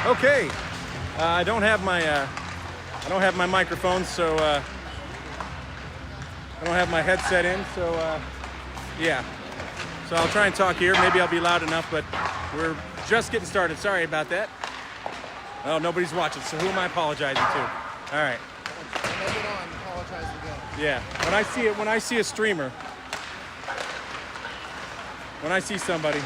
Okay, I don't have my microphone, so I don't have my headset in. So yeah, so I'll try and talk here. Maybe I'll be loud enough, but we're just getting started. Sorry about that. Oh, nobody's watching, so who am I apologizing to? All right. Apologize again. Yeah, when I see a streamer, when I see somebody.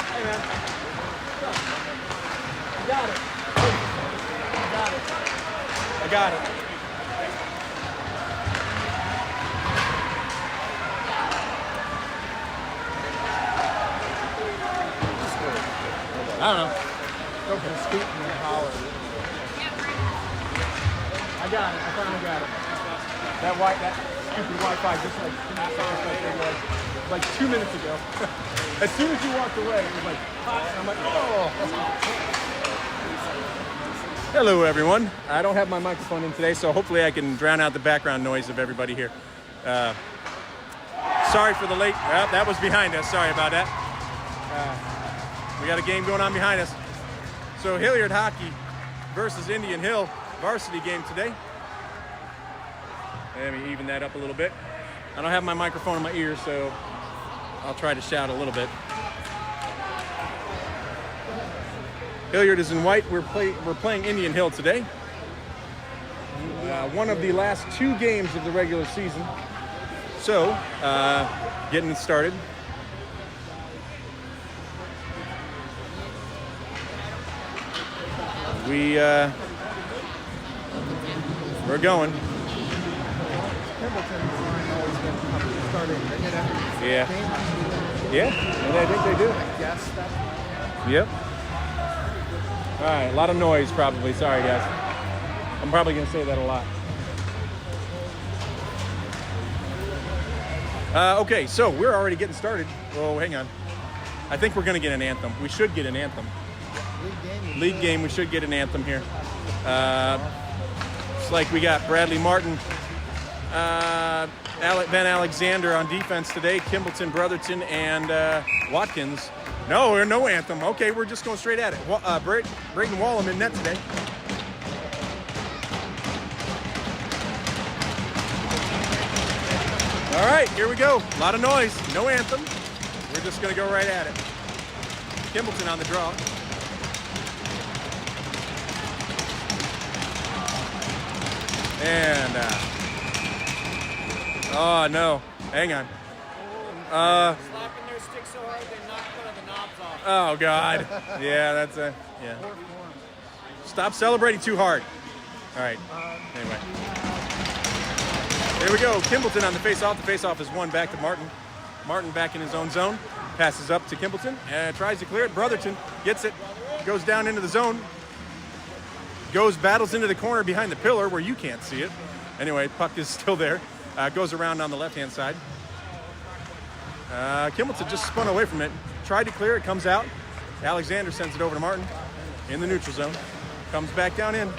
Hey man, got it. I got it. I don't know. Go for the scoot and holler. I got it. I finally got it. That stupid Wi-Fi just like 2 minutes ago. As soon as you walked away, it was like hot. And I'm like, oh. Hello, everyone. I don't have my microphone in today, so hopefully I can drown out the background noise of everybody here. Sorry for the late. That was behind us. Sorry about that. We got a game going on behind us. So Hilliard Hockey versus Indian Hill varsity game today. Let me even that up a little bit. I don't have my microphone in my ear, so I'll try to shout a little bit. Hilliard is in white. We're playing Indian Hill today. One of the last 2 games of the regular season. So, getting started. We're going. Yeah. Yeah, and I think they do. Yep. All right, a lot of noise probably. Sorry, guys. I'm probably going to say that a lot. Okay, so we're already getting started. Oh, hang on. I think we're going to get an anthem. We should get an anthem. League game, we should get an anthem here. It's like we got Bradley Martin, Ben Alexander on defense today, Kimballton, Brotherton, and Watkins. No anthem. Okay, we're just going straight at it. Brayden Wallum in net today. All right, here we go. A lot of noise. No anthem. We're just going to go right at it. Kimballton on the draw. And, oh no, hang on. Slapping their stick so hard they knocked one of the knobs off. Oh God, yeah, that's yeah. Stop celebrating too hard. All right, anyway. Here we go, Kimballton on the face-off. The face-off is won back to Martin. Martin back in his own zone, passes up to Kimballton, and tries to clear it. Brotherton gets it, goes down into the zone. Battles into the corner behind the pillar where you can't see it. Anyway, puck is still there. Goes around on the left-hand side. Kimballton just spun away from it. Tried to clear it, comes out. Alexander sends it over to Martin in the neutral zone. Comes back down in.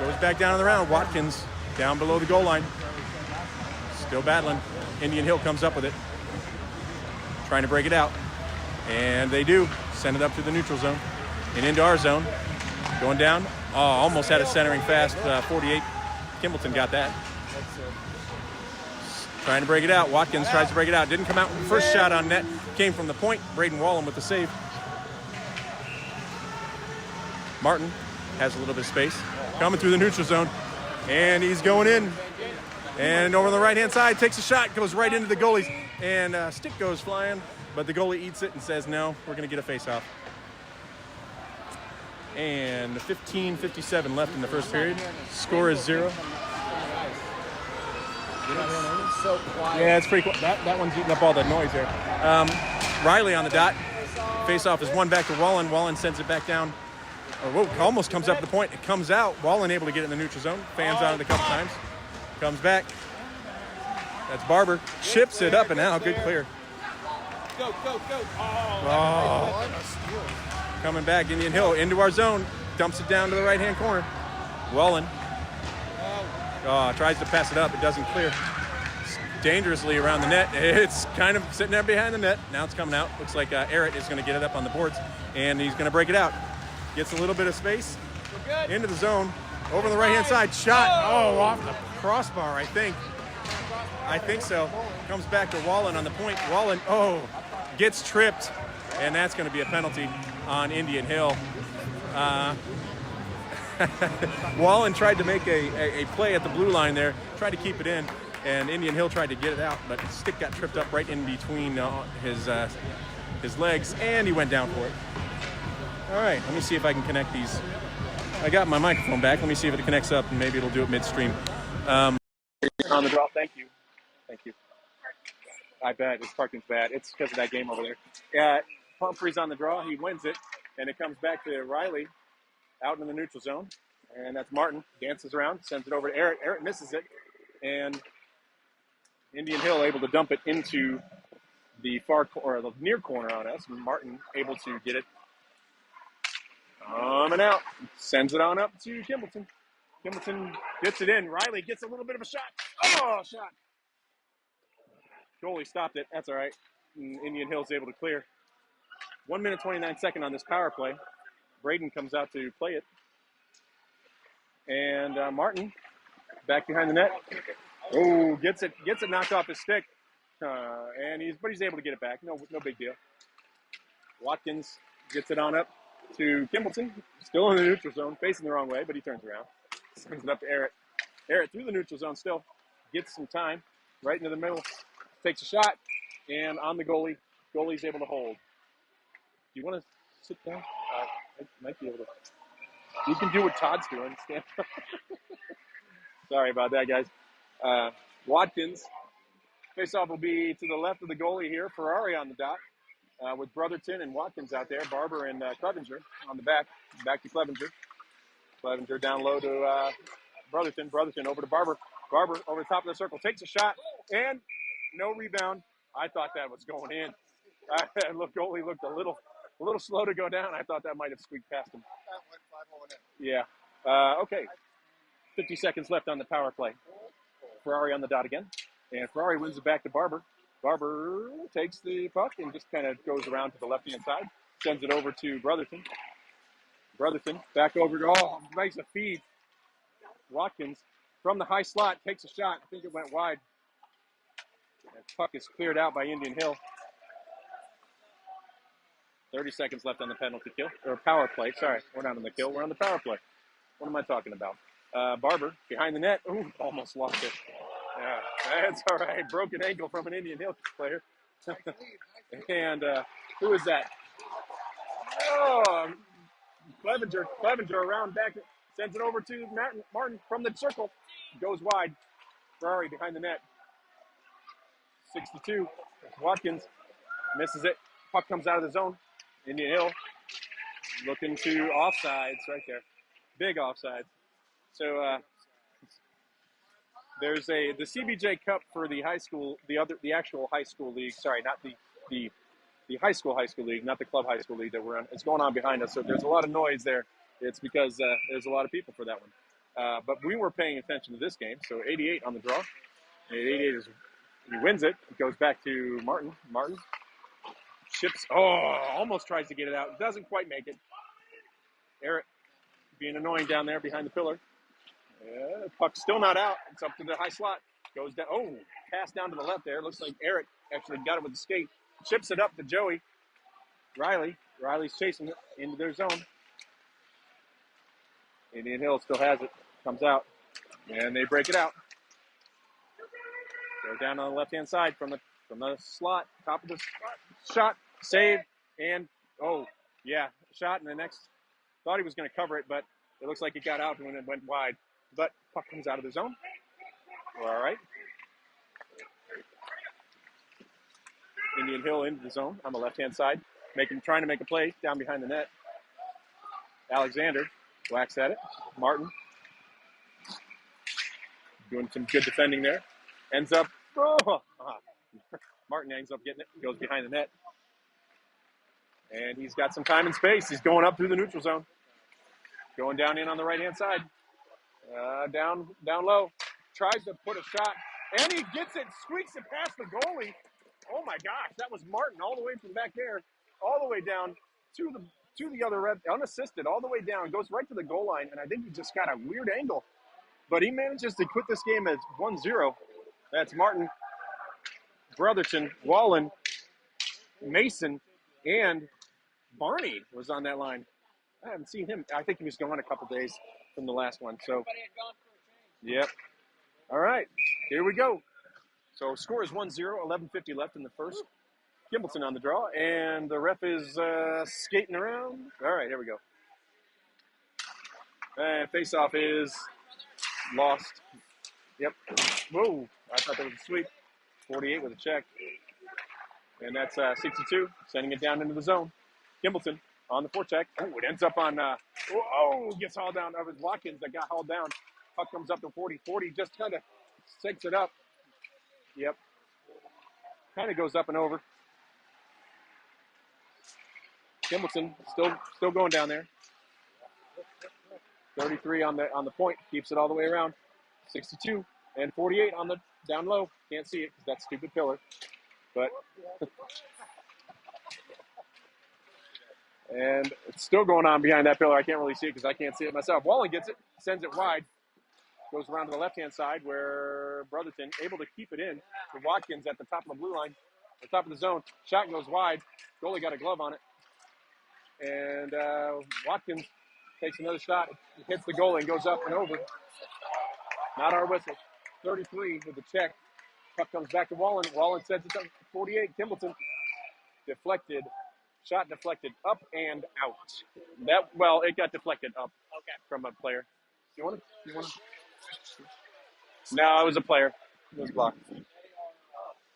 Goes back down in the round. Watkins down below the goal line. Still battling. Indian Hill comes up with it. Trying to break it out. And they do. Send it up to the neutral zone and into our zone. Going down. Oh, almost had a centering fast. 48. Kimballton got that. Trying to break it out. Watkins tries to break it out. Didn't come out. First shot on net came from the point. Brayden Wallum with the save. Martin has a little bit of space. Coming through the neutral zone. And he's going in. And over on the right-hand side, takes a shot, goes right into the goalies. And stick goes flying. But the goalie eats it and says, no, we're going to get a face-off. And 15:57 left in the first period. Score is 0. So quiet. Yeah, it's pretty quiet. That one's eating up all the noise there. Riley on the dot. Face-off is won back to Wallen. Wallen sends it back down. Almost comes up the point. It comes out. Wallen able to get it in the neutral zone. Fans on it a couple times. Comes back. That's Barber. Chips it up and out. Good clear. Go. Oh. Coming back, Indian Hill into our zone. Dumps it down to the right-hand corner. Wallen tries to pass it up. It doesn't clear. Dangerously around the net. It's kind of sitting there behind the net. Now it's coming out. Looks like Arrett is going to get it up on the boards, and he's going to break it out. Gets a little bit of space into the zone. Over the right-hand side. Shot. Oh, off the crossbar, I think. I think so. Comes back to Wallen on the point. Wallen, gets tripped, and that's going to be a penalty on Indian Hill. Wallen tried to make a play at the blue line there, tried to keep it in, and Indian Hill tried to get it out, but his stick got tripped up right in between his legs, and he went down for it. All right, let me see if I can connect these. I got my microphone back. Let me see if it connects up, and maybe it'll do it midstream. On the draw, thank you. Thank you. I bet his parking's bad. It's because of that game over there. Pumphrey's on the draw. He wins it, and it comes back to Riley out in the neutral zone. And that's Martin. Dances around, sends it over to Arrett. Arrett misses it, and Indian Hill able to dump it into the the near corner on us. Martin able to get it. Coming out. Sends it on up to Kimbleton. Kimbleton gets it in. Riley gets a little bit of a shot. Oh, shot. Goalie stopped it. That's all right. And Indian Hill's able to clear. 1 minute, 29 seconds on this power play. Braden comes out to play it. And Martin back behind the net. Oh, gets it knocked off his stick. But he's able to get it back. No big deal. Watkins gets it on up to Kimbleton. Still in the neutral zone, facing the wrong way, but he turns around. Sends it up to Arrett. Arrett through the neutral zone still. Gets some time. Right into the middle. Takes a shot. And on the goalie. Goalie's able to hold. Do you want to sit down? I might be able to. You can do what Todd's doing. Stand up. Sorry about that, guys. Watkins. Face-off will be to the left of the goalie here. Ferrari on the dot. With Brotherton and Watkins out there. Barber and Clevenger on the back. Back to Clevenger. Clevenger down low to Brotherton. Brotherton over to Barber. Barber over the top of the circle. Takes a shot. And no rebound. I thought that was going in. Goalie looked a little slow to go down. I thought that might have squeaked past him. Yeah. Okay. 50 seconds left on the power play. Ferrari on the dot again. And Ferrari wins it back to Barber. Barber takes the puck and just kind of goes around to the left-hand side. Sends it over to Brotherton. Brotherton back over to, makes a feed. Watkins from the high slot takes a shot. I think it went wide. That puck is cleared out by Indian Hill. 30 seconds left on the penalty kill, or power play. Sorry, we're not on the kill. We're on the power play. What am I talking about? Barber behind the net. Ooh, almost lost it. Yeah, that's all right. Broken ankle from an Indian Hill player. And who is that? Oh, Clevenger around back. Sends it over to Martin from the circle. Goes wide. Ferrari behind the net. 6-2. Watkins misses it. Puck comes out of the zone. Indian Hill looking to offsides right there. Big offsides. So there's the CBJ Cup for the high school, the actual high school league. Sorry, not the high school league, not the club high school league that we're on. It's going on behind us, so there's a lot of noise there. It's because there's a lot of people for that one. But we were paying attention to this game, so 88 on the draw. 88 is he wins it. It goes back to Martin. Martin chips. Almost tries to get it out. Doesn't quite make it. Arrett being annoying down there behind the pillar. Puck's still not out. It's up to the high slot. Goes down. Pass down to the left there. Looks like Arrett actually got it with the skate. Chips it up to Joey. Riley. Riley's chasing it into their zone. Indian Hill still has it. Comes out. And they break it out. Go down on the left-hand side from the slot. Top of the shot. Save. And, shot. And the next, thought he was going to cover it, but it looks like it got out when it went wide. But puck comes out of the zone. All right. Indian Hill into the zone on the left-hand side. Trying to make a play down behind the net. Alexander whacks at it. Martin doing some good defending there. Martin ends up getting it. Goes behind the net. And he's got some time and space. He's going up through the neutral zone. Going down in on the right-hand side. Down low. Tries to put a shot. And he gets it, squeaks it past the goalie. Oh my gosh, that was Martin all the way from back there, all the way down to the other red, unassisted, all the way down, goes right to the goal line, and I think he just got a weird angle. But he manages to quit this game as 1-0. That's Martin, Brotherton, Wallen, Mason, and Barney was on that line. I haven't seen him. I think he was gone a couple days from the last one. So, yep. All right, here we go. So score is 1-0, 11:50 left in the first. Kimbleton on the draw, and the ref is skating around. All right, here we go. And face-off is lost. Yep. Whoa, I thought that was a sweep. 48 with a check. And that's 62, sending it down into the zone. Kimbleton on the forecheck. Oh, it ends up on, gets hauled down. It was Watkins that got hauled down. Puck comes up to 40. 40 just kind of sticks it up. Yep. Kind of goes up and over. Kimbleton still going down there. 33 on the point, keeps it all the way around. 62 and 48 on the down low. Can't see it because that stupid pillar. But and it's still going on behind that pillar. I can't really see it because I can't see it myself. Wallen gets it, sends it wide, goes around to the left-hand side where Brotherton able to keep it in to Watkins at the top of the blue line, the top of the zone. Shot goes wide. Goalie got a glove on it. And Watkins takes another shot, hits the goalie and goes up and over. Not our whistle. 33 with the check. Puck comes back to Wallen. Wallen sends it to 48. Kimbleton deflected. Shot deflected up and out. It got deflected up from a player. You want to? No, it was a player. It was blocked.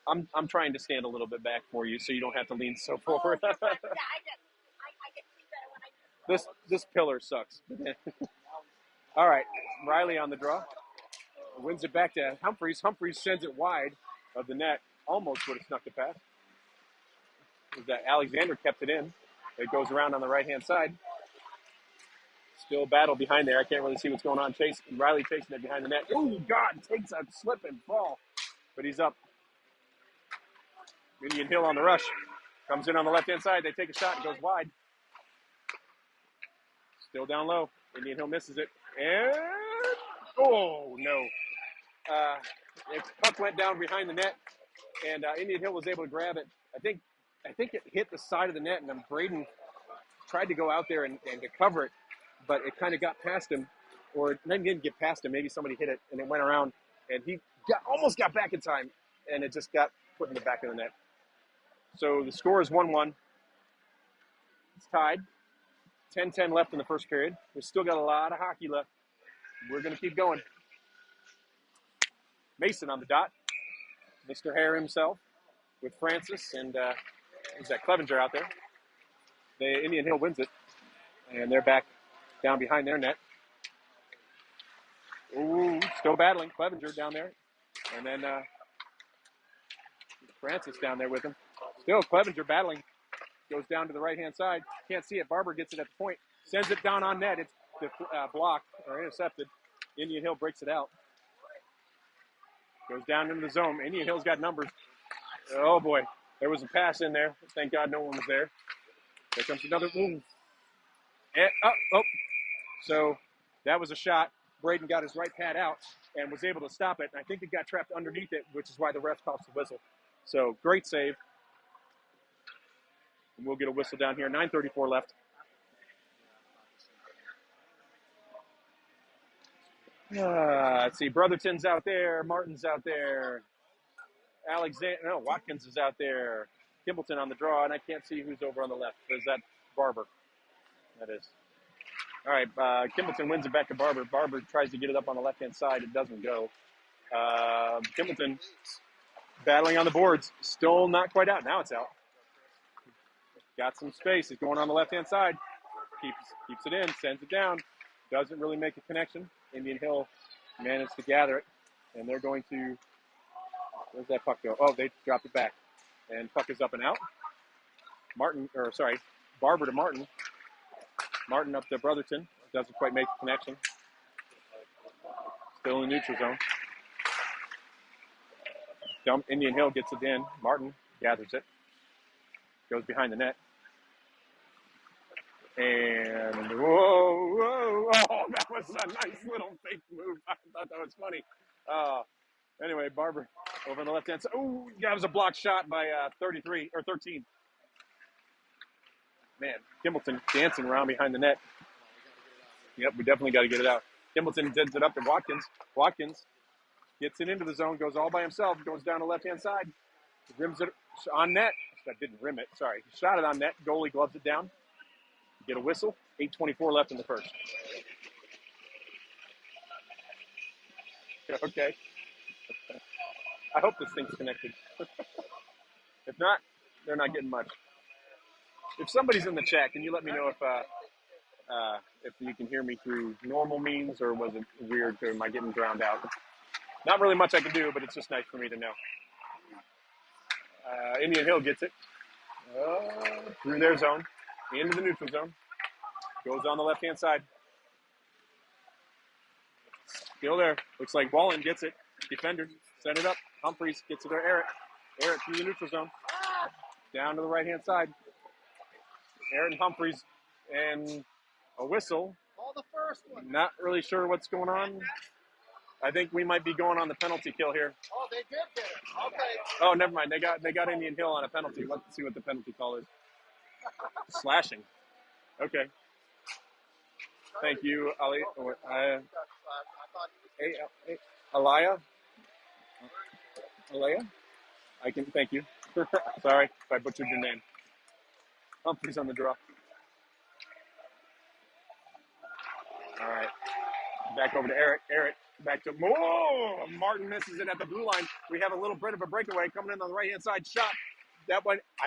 I'm trying to stand a little bit back for you so you don't have to lean so forward. This pillar sucks. All right, Riley on the draw. Wins it back to Humphreys. Humphreys sends it wide of the net. Almost would have snuck it past. That Alexander kept it in. It goes around on the right-hand side. Still a battle behind there. I can't really see what's going on. Riley chasing it behind the net. Oh, God, takes a slip and fall. But he's up. Indian Hill on the rush. Comes in on the left-hand side. They take a shot. It goes wide. Still down low. Indian Hill misses it. And, oh, no. The puck went down behind the net, and Indian Hill was able to grab it. I think it hit the side of the net, and then Braden tried to go out there and to cover it, but it kind of got past him, or it didn't get past him. Maybe somebody hit it, and it went around, and he almost got back in time, and it just got put in the back of the net. So the score is 1-1. It's tied. 10-10 left in the first period. We've still got a lot of hockey left. We're going to keep going. Mason on the dot. Mr. Hare himself with Francis and is that Clevenger out there. Indian Hill wins it, and they're back down behind their net. Ooh, still battling. Clevenger down there. And then Francis down there with him. Still Clevenger battling. Goes down to the right-hand side. Can't see it. Barber gets it at the point. Sends it down on net. It's blocked or intercepted. Indian Hill breaks it out. Goes down into the zone. Indian Hill's got numbers. Oh, boy. There was a pass in there. Thank God no one was there. There comes another. Ooh. And, So that was a shot. Braden got his right pad out and was able to stop it. And I think it got trapped underneath it, which is why the ref calls the whistle. So great save. And we'll get a whistle down here. 9:34 left. Let's see. Brotherton's out there. Martin's out there. Watkins is out there. Kimbleton on the draw, and I can't see who's over on the left. Is that Barber? That is. All right. Kimbleton wins it back to Barber. Barber tries to get it up on the left-hand side. It doesn't go. Kimbleton battling on the boards. Still not quite out. Now it's out. Got some space. He's going on the left-hand side. Keeps it in. Sends it down. Doesn't really make a connection. Indian Hill managed to gather it. And they're going to... Where's that puck go? Oh, they dropped it back. And puck is up and out. Barber to Martin. Martin up to Brotherton. Doesn't quite make the connection. Still in the neutral zone. Dump. Indian Hill gets it in. Martin gathers it. Goes behind the net. And whoa. Oh, that was a nice little fake move. I thought that was funny. Anyway, Barber over on the left-hand side. Oh, that was a blocked shot by 33 or 13. Man, Kimbleton dancing around behind the net. Yep, we definitely got to get it out. Kimbleton sends it up to Watkins. Watkins gets it into the zone, goes all by himself, goes down the left-hand side, rims it on net. That didn't rim it, sorry. Shot it on net. Goalie gloves it down. Get a whistle. 8:24 left in the first. Okay. I hope this thing's connected. If not, they're not getting much. If somebody's in the chat, can you let me know if you can hear me through normal means or was it weird or am I getting drowned out? Not really much I can do, but it's just nice for me to know. Indian Hill gets it through their zone, into the neutral zone. Goes on the left-hand side. Still there. Looks like Wallen gets it. Defender. Send it up. Humphreys gets it there. Eric. Eric through the neutral zone. Down to the right-hand side. Aaron Humphreys and a whistle. All the first one. Not really sure what's going on. I think we might be going on the penalty kill here. Oh, they did get it. Okay. Oh, never mind. They got Indian Hill on a penalty. Let's see what the penalty call is. Slashing. Okay. Thank you, Ali. Alaya. I can thank you. Sorry if I butchered your name. Humphreys on the draw. All right. Back over to Eric. Eric. Back to Martin misses it at the blue line. We have a little bit of a breakaway coming in on the right-hand side. Shot. I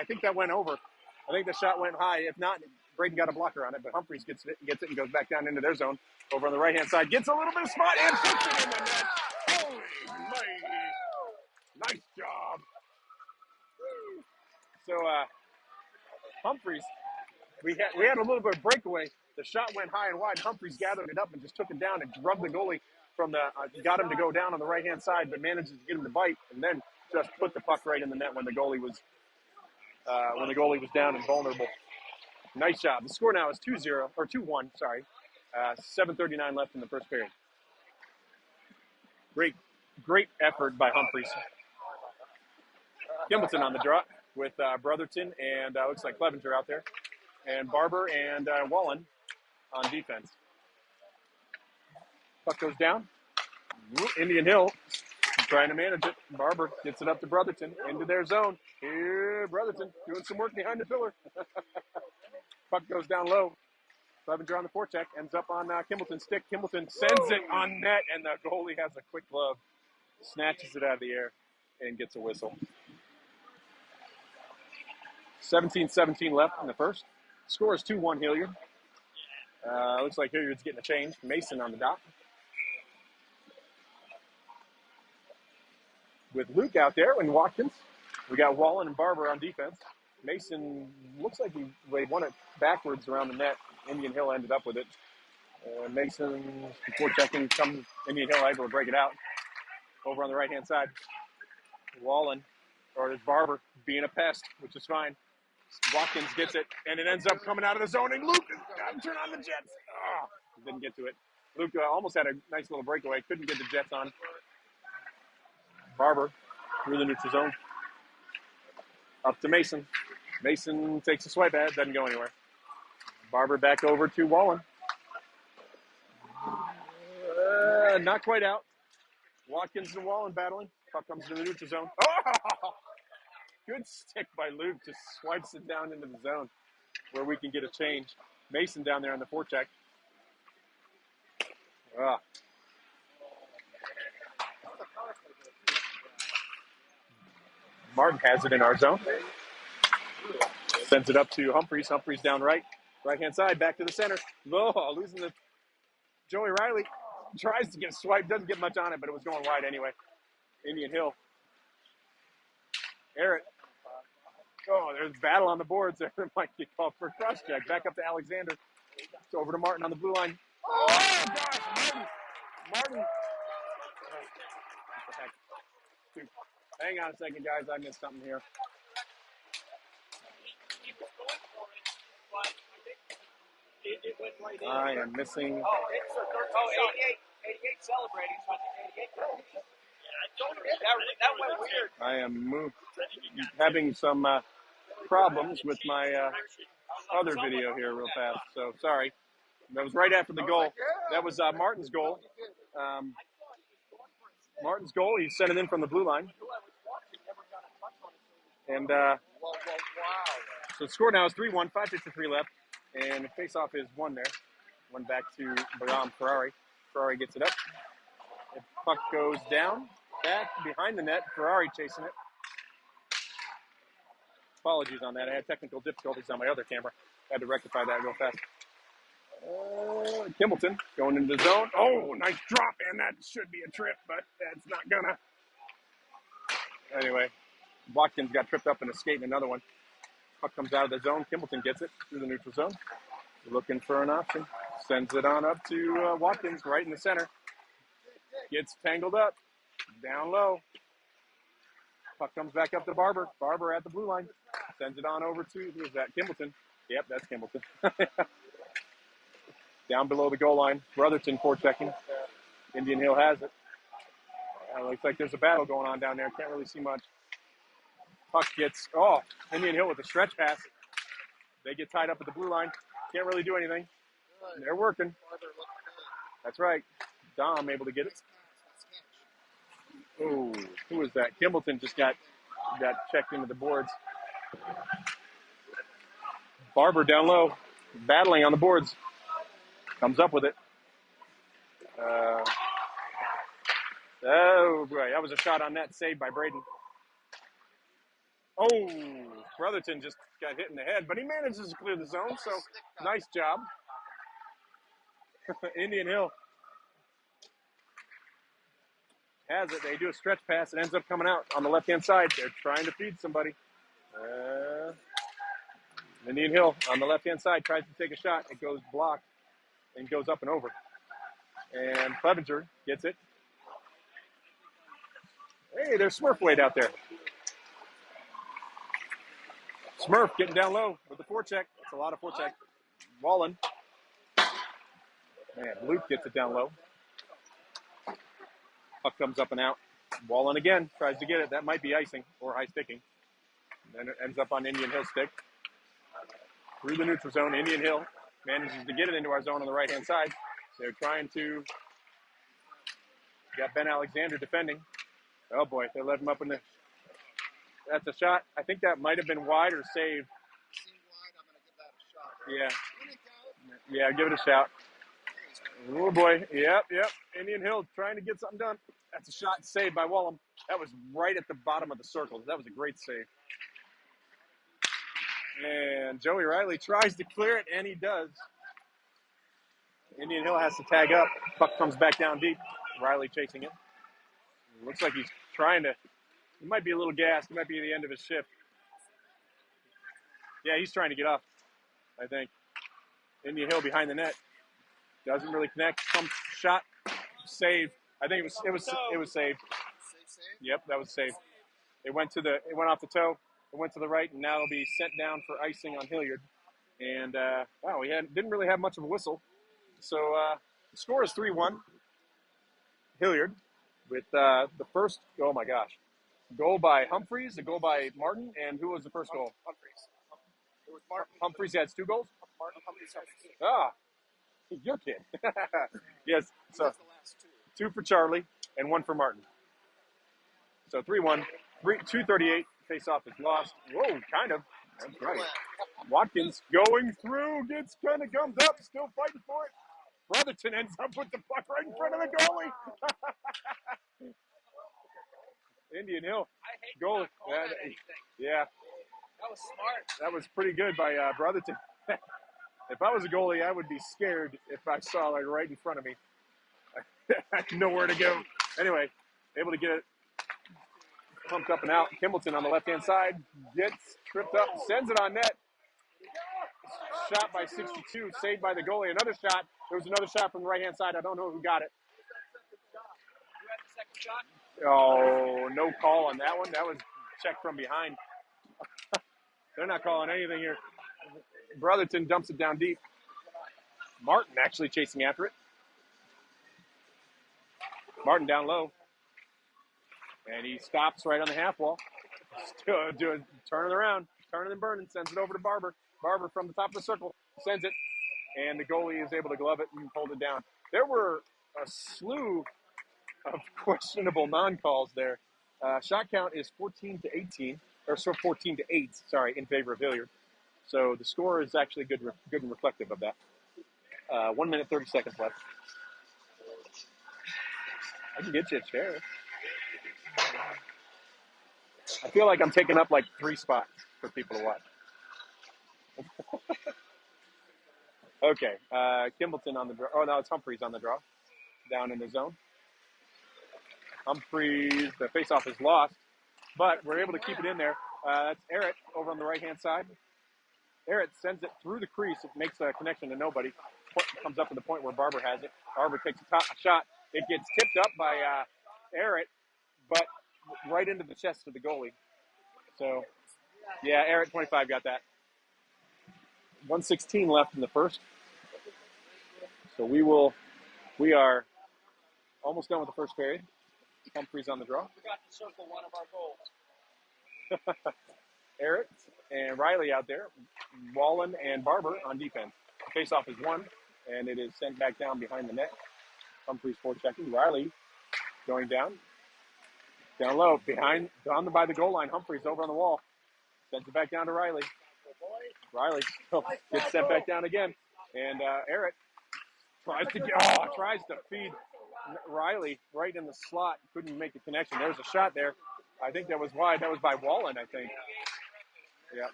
think that went over. I think the shot went high. If not, Braden got a blocker on it, but Humphreys gets it and goes back down into their zone. Over on the right-hand side. Gets a little bit of spot and puts it in the net. Holy moly. Nice job. So, Humphreys, we had a little bit of breakaway. The shot went high and wide. Humphreys gathered it up and just took it down and drugged the goalie from got him to go down on the right-hand side, but managed to get him to bite and then just put the puck right in the net when the goalie was down and vulnerable. Nice job. The score now is 2-0 or 2-1. Sorry, 7:39 left in the first period. Great effort by Humphreys. Kimbleton on the draw with Brotherton and looks like Clevenger out there, and Barber and Wallen on defense. Puck goes down. Indian Hill trying to manage it. Barber gets it up to Brotherton into their zone. Here, Brotherton doing some work behind the pillar. Puck goes down low. Clevenger on the forecheck, ends up on Kimbleton's stick. Kimbleton sends it on net, and the goalie has a quick glove, snatches it out of the air, and gets a whistle. 17-17 left in the first. Score is 2-1 Hilliard. Looks like Hilliard's getting a change. Mason on the dot. With Luke out there and Watkins. We got Wallen and Barber on defense. Mason looks like he won it backwards around the net. Indian Hill ended up with it. Mason, before checking, Indian Hill able to break it out. Over on the right-hand side. Wallen, or there's Barber, being a pest, which is fine. Watkins gets it, and it ends up coming out of the zone, and Luke turn on the Jets. Didn't get to it. Luke almost had a nice little breakaway. Couldn't get the Jets on. Barber through the neutral zone. Up to Mason. Mason takes a swipe at it. Doesn't go anywhere. Barber back over to Wallen. Not quite out. Watkins and Wallen battling. Puck comes to the neutral zone. Oh! Good stick by Luke. Just swipes it down into the zone where we can get a change. Mason down there on the forecheck. Martin has it in our zone. Sends it up to Humphreys. Humphreys down right-hand side, back to the center. Losing the Joey Riley. Tries to get a swipe, doesn't get much on it, but it was going wide anyway. Indian Hill. Eric. There's a battle on the boards there. It might get called for a cross-check. Back up to Alexander. It's over to Martin on the blue line. Oh, gosh, Martin Hang on a second, guys. I missed something here. He was going for it, but I think it went right in. I am missing. Oh, it's a 88 celebrating, so I think 88. That went weird. I am having some problems with my other video here real fast. So sorry. That was right after the goal. That was Martin's goal. Martin's goal. He sent it in from the blue line. And so the score now is 3-1, 5:53 left. And the face-off is one there. One back to Bahram Ferrari. Ferrari gets it up. The puck goes down. Back behind the net. Ferrari chasing it. Apologies on that. I had technical difficulties on my other camera. Had to rectify that real fast. Kimbleton going into the zone. Oh, nice drop, and that should be a trip, but that's not gonna. Anyway, Watkins got tripped up and escaped another one. Puck comes out of the zone. Kimbleton gets it through the neutral zone. Looking for an option. Sends it on up to Watkins right in the center. Gets tangled up. Down low. Puck comes back up to Barber. Barber at the blue line. Sends it on over to, who is that? Kimbleton. Yep, that's Kimbleton. Down below the goal line. Brotherton forechecking. Indian Hill has it. Looks like there's a battle going on down there. Can't really see much. Puck gets, Indian Hill with a stretch pass. They get tied up at the blue line. Can't really do anything. They're working. That's right. Dom able to get it. Oh, who was that? Kimbleton just got checked into the boards. Barber down low, battling on the boards. Comes up with it. Oh, boy. That was a shot on net, saved by Braden. Oh, Brotherton just got hit in the head, but he manages to clear the zone, so nice job. Indian Hill has it. They do a stretch pass. It ends up coming out on the left-hand side. They're trying to feed somebody. Indian Hill on the left-hand side tries to take a shot. It goes blocked and goes up and over. And Clevenger gets it. Hey, there's Smurfwade out there. Smurf getting down low with the forecheck. That's a lot of forecheck. Wallen. Man, Luke gets it down low. Puck comes up and out. Wallen again tries to get it. That might be icing or high sticking. Then it ends up on Indian Hill stick. Through the neutral zone, Indian Hill manages to get it into our zone on the right-hand side. They're trying to... Got Ben Alexander defending. Oh, boy, they let him up in the... That's a shot. I think that might have been wide or saved. Seemed wide. I'm going to give that a shot. Right? Yeah, give it a shout. Oh, boy. Yep. Indian Hill trying to get something done. That's a shot saved by Wallum. That was right at the bottom of the circle. That was a great save. And Joey Riley tries to clear it, and he does. Indian Hill has to tag up. Puck comes back down deep. Riley chasing it. Looks like he's trying to... He might be a little gassed. He might be at the end of his shift. Yeah, he's trying to get off, I think. Indian Hill behind the net. Doesn't really connect. Some shot. Save. I think it was saved. Save. Yep, that was saved. It went off the toe. It went to the right, and now it'll be sent down for icing on Hilliard. And wow, didn't really have much of a whistle. So the score is 3-1. Hilliard with the first. Oh my gosh. Goal by Humphreys, a goal by Martin, and who was the first goal? Humphreys. It was Martin. Humphreys has 2 goals? Martin Humphreys has 2. Ah, your kid. Yes, so That's the last 2. 2 for Charlie and 1 for Martin. So 3-1, 2:38, face-off is lost. Whoa, kind of. That's right. Watkins going through, comes up, still fighting for it. Brotherton ends up with the puck right in front of the goalie. Indian Hill. I hate Goal. not calling that anything. Yeah, That was smart. that was pretty good by Brotherton. If I was a goalie, I would be scared if I saw like right in front of me. I had nowhere to go. Anyway, able to get it pumped up and out. Kimbleton on the left-hand side gets tripped up, sends it on net. Shot by 62, saved by the goalie. Another shot. There was another shot from the right-hand side. I don't know who got it. You had the second shot? Oh, no call on that one. That was checked from behind. They're not calling anything here. Brotherton dumps it down deep. Martin actually chasing after it. Martin down low. And he stops right on the half wall. Still turning around, turning and burning, sends it over to Barber. Barber from the top of the circle sends it, and the goalie is able to glove it and hold it down. There were a slew of questionable non-calls there. Shot count is 14-18, or so 14-8, sorry, in favor of Hilliard. So the score is actually good and reflective of that. 1 minute, 30 seconds left. I can get you a chair. I feel like I'm taking up like 3 spots for people to watch. Okay, Kimbleton on the draw. Oh, no, it's Humphreys on the draw. Down in the zone. Humphreys, the faceoff is lost, but we're able to keep it in there. That's Errett over on the right-hand side. Errett sends it through the crease. It makes a connection to nobody. Comes up to the point where Barber has it. Barber takes a shot. It gets tipped up by Errett, but right into the chest of the goalie. So, yeah, Errett 25 got that. 1:16 left in the first. So we are almost done with the first period. Humphreys on the draw. Forgot to circle one of our goals. Errett and Riley out there. Wallen and Barber on defense. Face-off is won, and it is sent back down behind the net. Humphreys forechecking. Riley going down. Down low, down by the goal line. Humphreys over on the wall. Sends it back down to Riley. Riley gets sent back down again. And Errett tries to feed Riley right in the slot. Couldn't make the connection. There's a shot there. I think that was wide. That was by Wallen, I think. Yeah.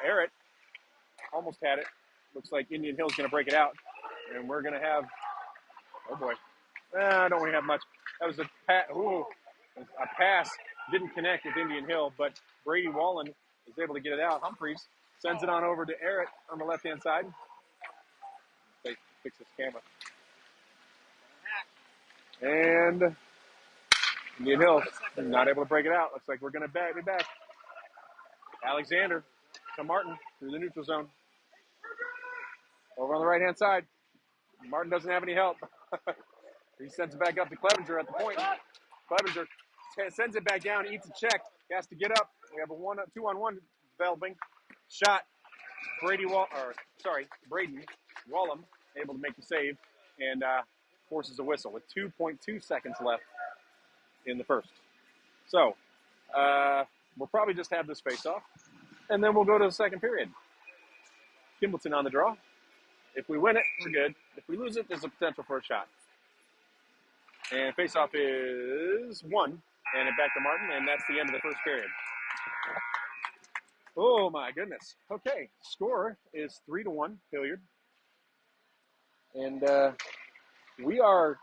Errett almost had it. Looks like Indian Hill's going to break it out. And we're going to have, oh boy. I don't really have much. That was a pass. Didn't connect with Indian Hill, but Brady Wallen is able to get it out. Humphreys sends it on over to Errett on the left-hand side. They fix this camera. And Indian Hill not able to break it out. Looks like we're going to be back. Alexander to Martin through the neutral zone. Over on the right-hand side. Martin doesn't have any help. He sends it back up to Clevenger at the point. Clevenger sends it back down, eats a check. He has to get up. We have a 2-on-1 developing. Shot. Braden Wallum able to make the save and forces a whistle with 2.2 seconds left in the first. So we'll probably just have this face-off, and then we'll go to the second period. Kimbleton on the draw. If we win it, we're good. If we lose it, there's a potential for a shot. And face-off is won, and it back to Martin, and that's the end of the first period. Oh, my goodness. Okay, score is 3-1, Hilliard. And we are,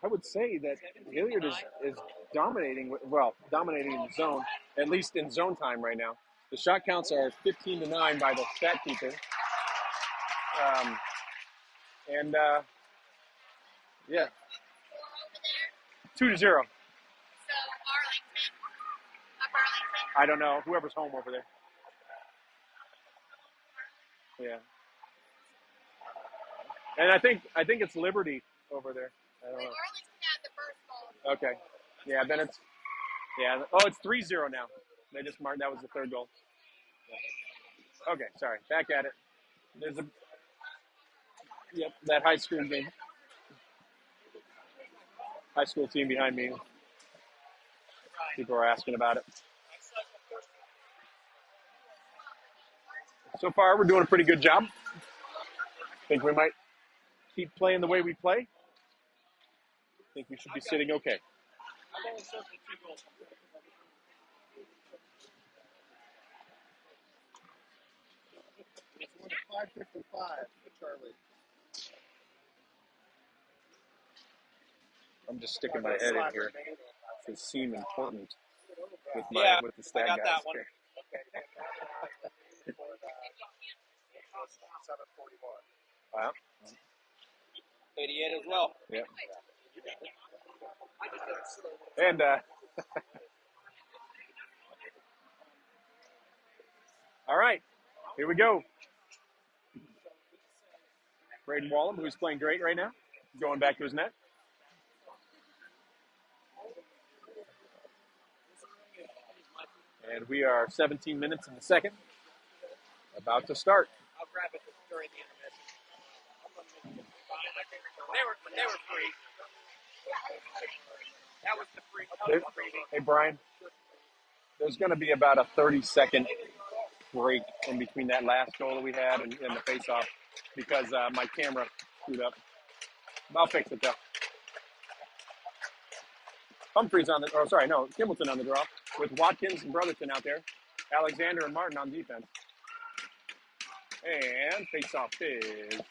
I would say that Hilliard is dominating in the zone, at least in zone time right now. The shot counts are 15-9 by the stat keeper. Yeah. 2-0. So Arlington. I don't know. Whoever's home over there. Yeah. And I think it's Liberty over there. I don't know. Arlington had the first goal. Okay. Yeah, then it's 3-0 now. They just marked that was the third goal. Yeah. Okay, sorry. Back at it. There's that high school game. High school team behind me. People are asking about it. So far, we're doing a pretty good job. I think we might keep playing the way we play. I think we should be sitting okay. I've only circled 2 goals. It's 5:55 for Charlie. I'm just sticking my head in here to seem important with the stat I got guys that one. here. 7:41. Wow. 88 as well. Yeah. And all right, here we go. Braden Wallum, who's playing great right now, going back to his net. And we are 17 minutes in the second, about to start. I'll grab it during the intermission. They were free. That was the free. Hey, Brian, there's going to be about a 30-second break in between that last goal that we had and the face-off because my camera screwed up. I'll fix it, though. Kimbleton on the draw with Watkins and Brotherton out there. Alexander and Martin on defense. And face-off is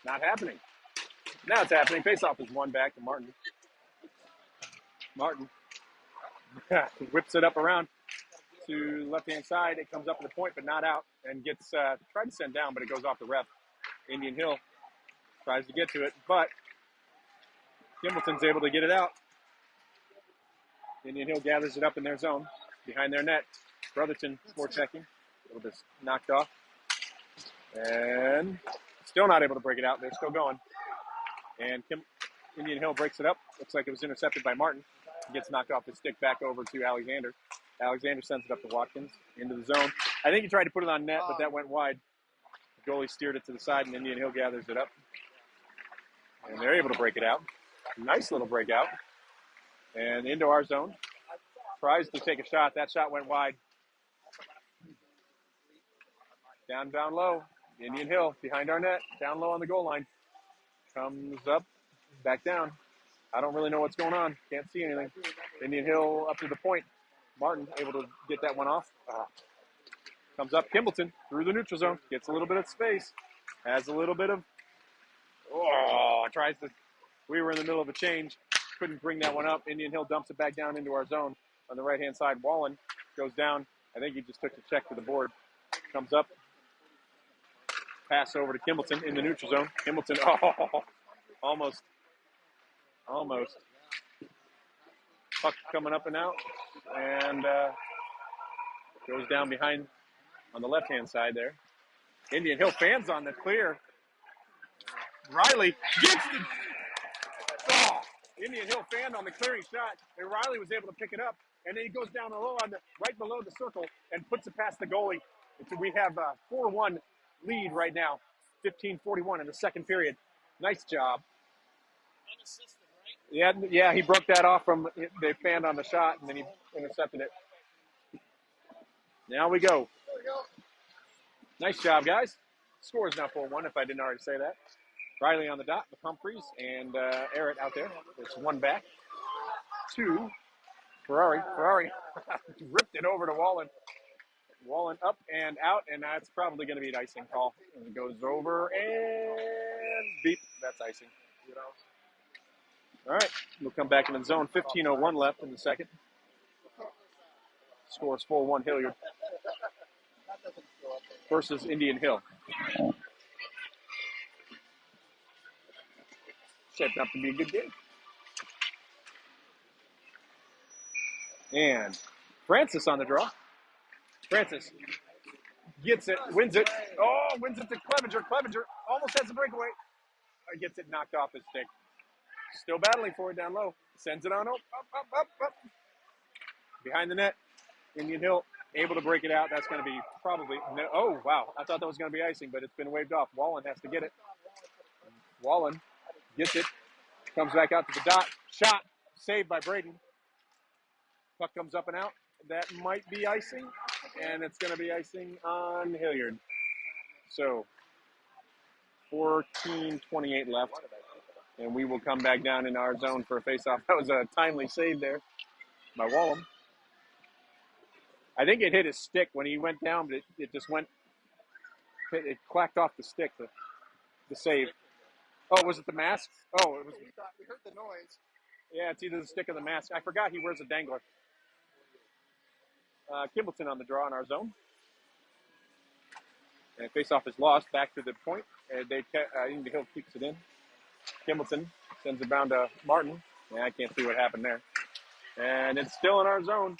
not happening. Now it's happening. Face-off is one back to Martin. Martin whips it up around to the left-hand side. It comes up to the point, but not out, and gets tried to send down, but it goes off the ref. Indian Hill tries to get to it, but Kimbleton's able to get it out. Indian Hill gathers it up in their zone, behind their net. Brotherton forechecking, a little bit knocked off, and still not able to break it out. They're still going, and Indian Hill breaks it up. Looks like it was intercepted by Martin. Gets knocked off his stick back over to Alexander. Alexander sends it up to Watkins into the zone. I think he tried to put it on net, but that went wide. The goalie steered it to the side, and Indian Hill gathers it up. And they're able to break it out. Nice little breakout. And into our zone. Tries to take a shot. That shot went wide. Down low. Indian Hill behind our net. Down low on the goal line. Comes up. Back down. I don't really know what's going on. Can't see anything. Indian Hill up to the point. Martin able to get that one off. Comes up Kimbleton through the neutral zone. Gets a little bit of space. Has a little bit of... tries to... We were in the middle of a change. Couldn't bring that one up. Indian Hill dumps it back down into our zone. On the right-hand side, Wallen goes down. I think he just took a check to the board. Comes up. Pass over to Kimbleton in the neutral zone. Kimbleton, almost. Puck coming up and out. And goes down behind on the left-hand side there. Indian Hill fans on the clear. Riley gets the... Indian Hill fan on the clearing shot. And Riley was able to pick it up. And then he goes down low right below the circle and puts it past the goalie. So we have a 4-1 lead right now. 15:41 in the second period. Nice job. Unassisted, right? Yeah, he broke that off from the fan on the shot, and then he intercepted it. Now we go. Nice job, guys. Score is now 4-1, if I didn't already say that. Riley on the dot with Humphreys and Arrett out there. It's one back. Two. Ferrari ripped it over to Wallen. Wallen up and out, and that's probably going to be an icing call. And it goes over and beep. That's icing. All right, we'll come back in the zone. 15:01 left in the second. Scores 4-1 Hilliard versus Indian Hill. Shaped up to be a good game. And Francis on the draw. Francis gets it, wins it. Wins it to Clevenger. Clevenger almost has a breakaway. Gets it knocked off his stick. Still battling for it down low. Sends it on up. Behind the net. Indian Hill able to break it out. That's going to be probably... Oh, wow. I thought that was going to be icing, but it's been waved off. Wallen has to get it. Wallen gets it. Comes back out to the dot. Shot. Saved by Braden. Puck comes up and out. That might be icing, and it's going to be icing on Hilliard. So, 14:28 left, and we will come back down in our zone for a face-off. That was a timely save there by Wallum. I think it hit his stick when he went down, but it just went, it clacked off the stick, the save. Oh, was it the mask? Oh, it was. We heard the noise. Yeah, it's either the stick or the mask. I forgot he wears a dangler. Kimbleton on the draw in our zone. And face-off is lost. Back to the point. And Indian Hill keeps it in. Kimbleton sends it down to Martin. Yeah, I can't see what happened there. And it's still in our zone.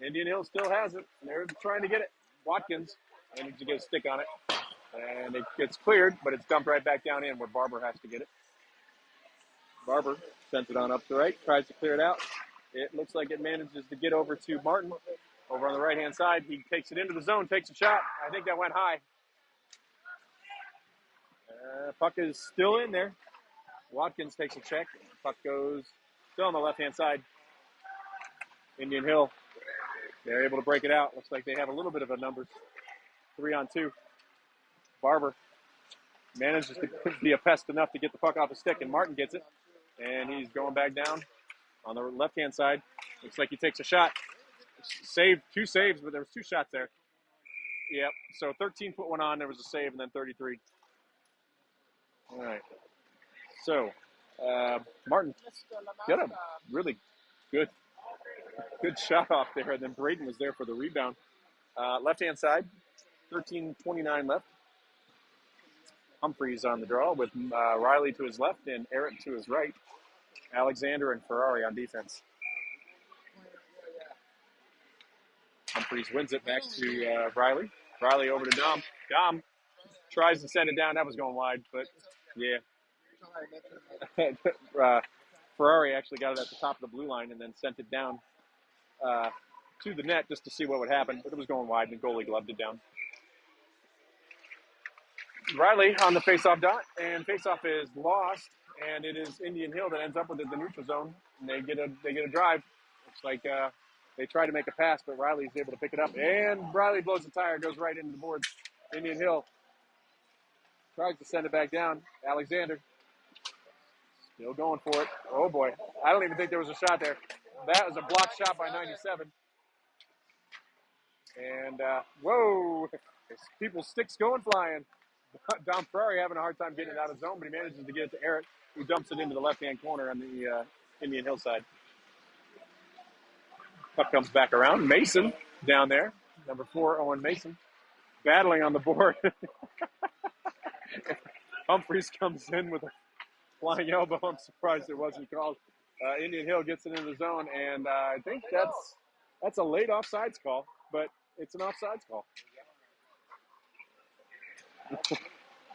Indian Hill still has it. They're trying to get it. Watkins managed to get a stick on it. And it gets cleared, but it's dumped right back down in where Barber has to get it. Barber sends it on up the right, tries to clear it out. It looks like it manages to get over to Martin. Over on the right-hand side, he takes it into the zone, takes a shot. I think that went high. Puck is still in there. Watkins takes a check. Puck goes still on the left-hand side. Indian Hill, they're able to break it out. Looks like they have a little bit of a numbers. 3-on-2. Barber manages to be a pest enough to get the puck off his stick, and Martin gets it. And he's going back down on the left-hand side. Looks like he takes a shot. Save, 2 saves, but there was 2 shots there. Yep, so 13 put one on, there was a save, and then 33. All right. So, Martin got a really good shot off there, and then Braden was there for the rebound. Left-hand side, 13:29 left. Humphreys on the draw with Riley to his left and Eric to his right. Alexander and Ferrari on defense. Humphreys wins it back to Riley. Riley over to Dom. Dom tries to send it down. That was going wide, but yeah. Ferrari actually got it at the top of the blue line and then sent it down to the net just to see what would happen, but it was going wide and the goalie gloved it down. Riley on the face-off dot, and face-off is lost, and it is Indian Hill that ends up with it in the neutral zone, and they get a drive. Looks like they try to make a pass, but Riley's able to pick it up, and Riley blows the tire, goes right into the boards. Indian Hill tries to send it back down. Alexander still going for it. Oh, boy. I don't even think there was a shot there. That was a blocked shot by 97. And, whoa, people's sticks going flying. Dom Ferrari having a hard time getting it out of zone, but he manages to get it to Eric, who dumps it into the left-hand corner on the Indian Hill side. Puck comes back around. Mason down there, number 4, Owen Mason, battling on the board. Humphreys comes in with a flying elbow. I'm surprised it wasn't called. Indian Hill gets it into the zone, and I think that's a late offsides call, but it's an offsides call.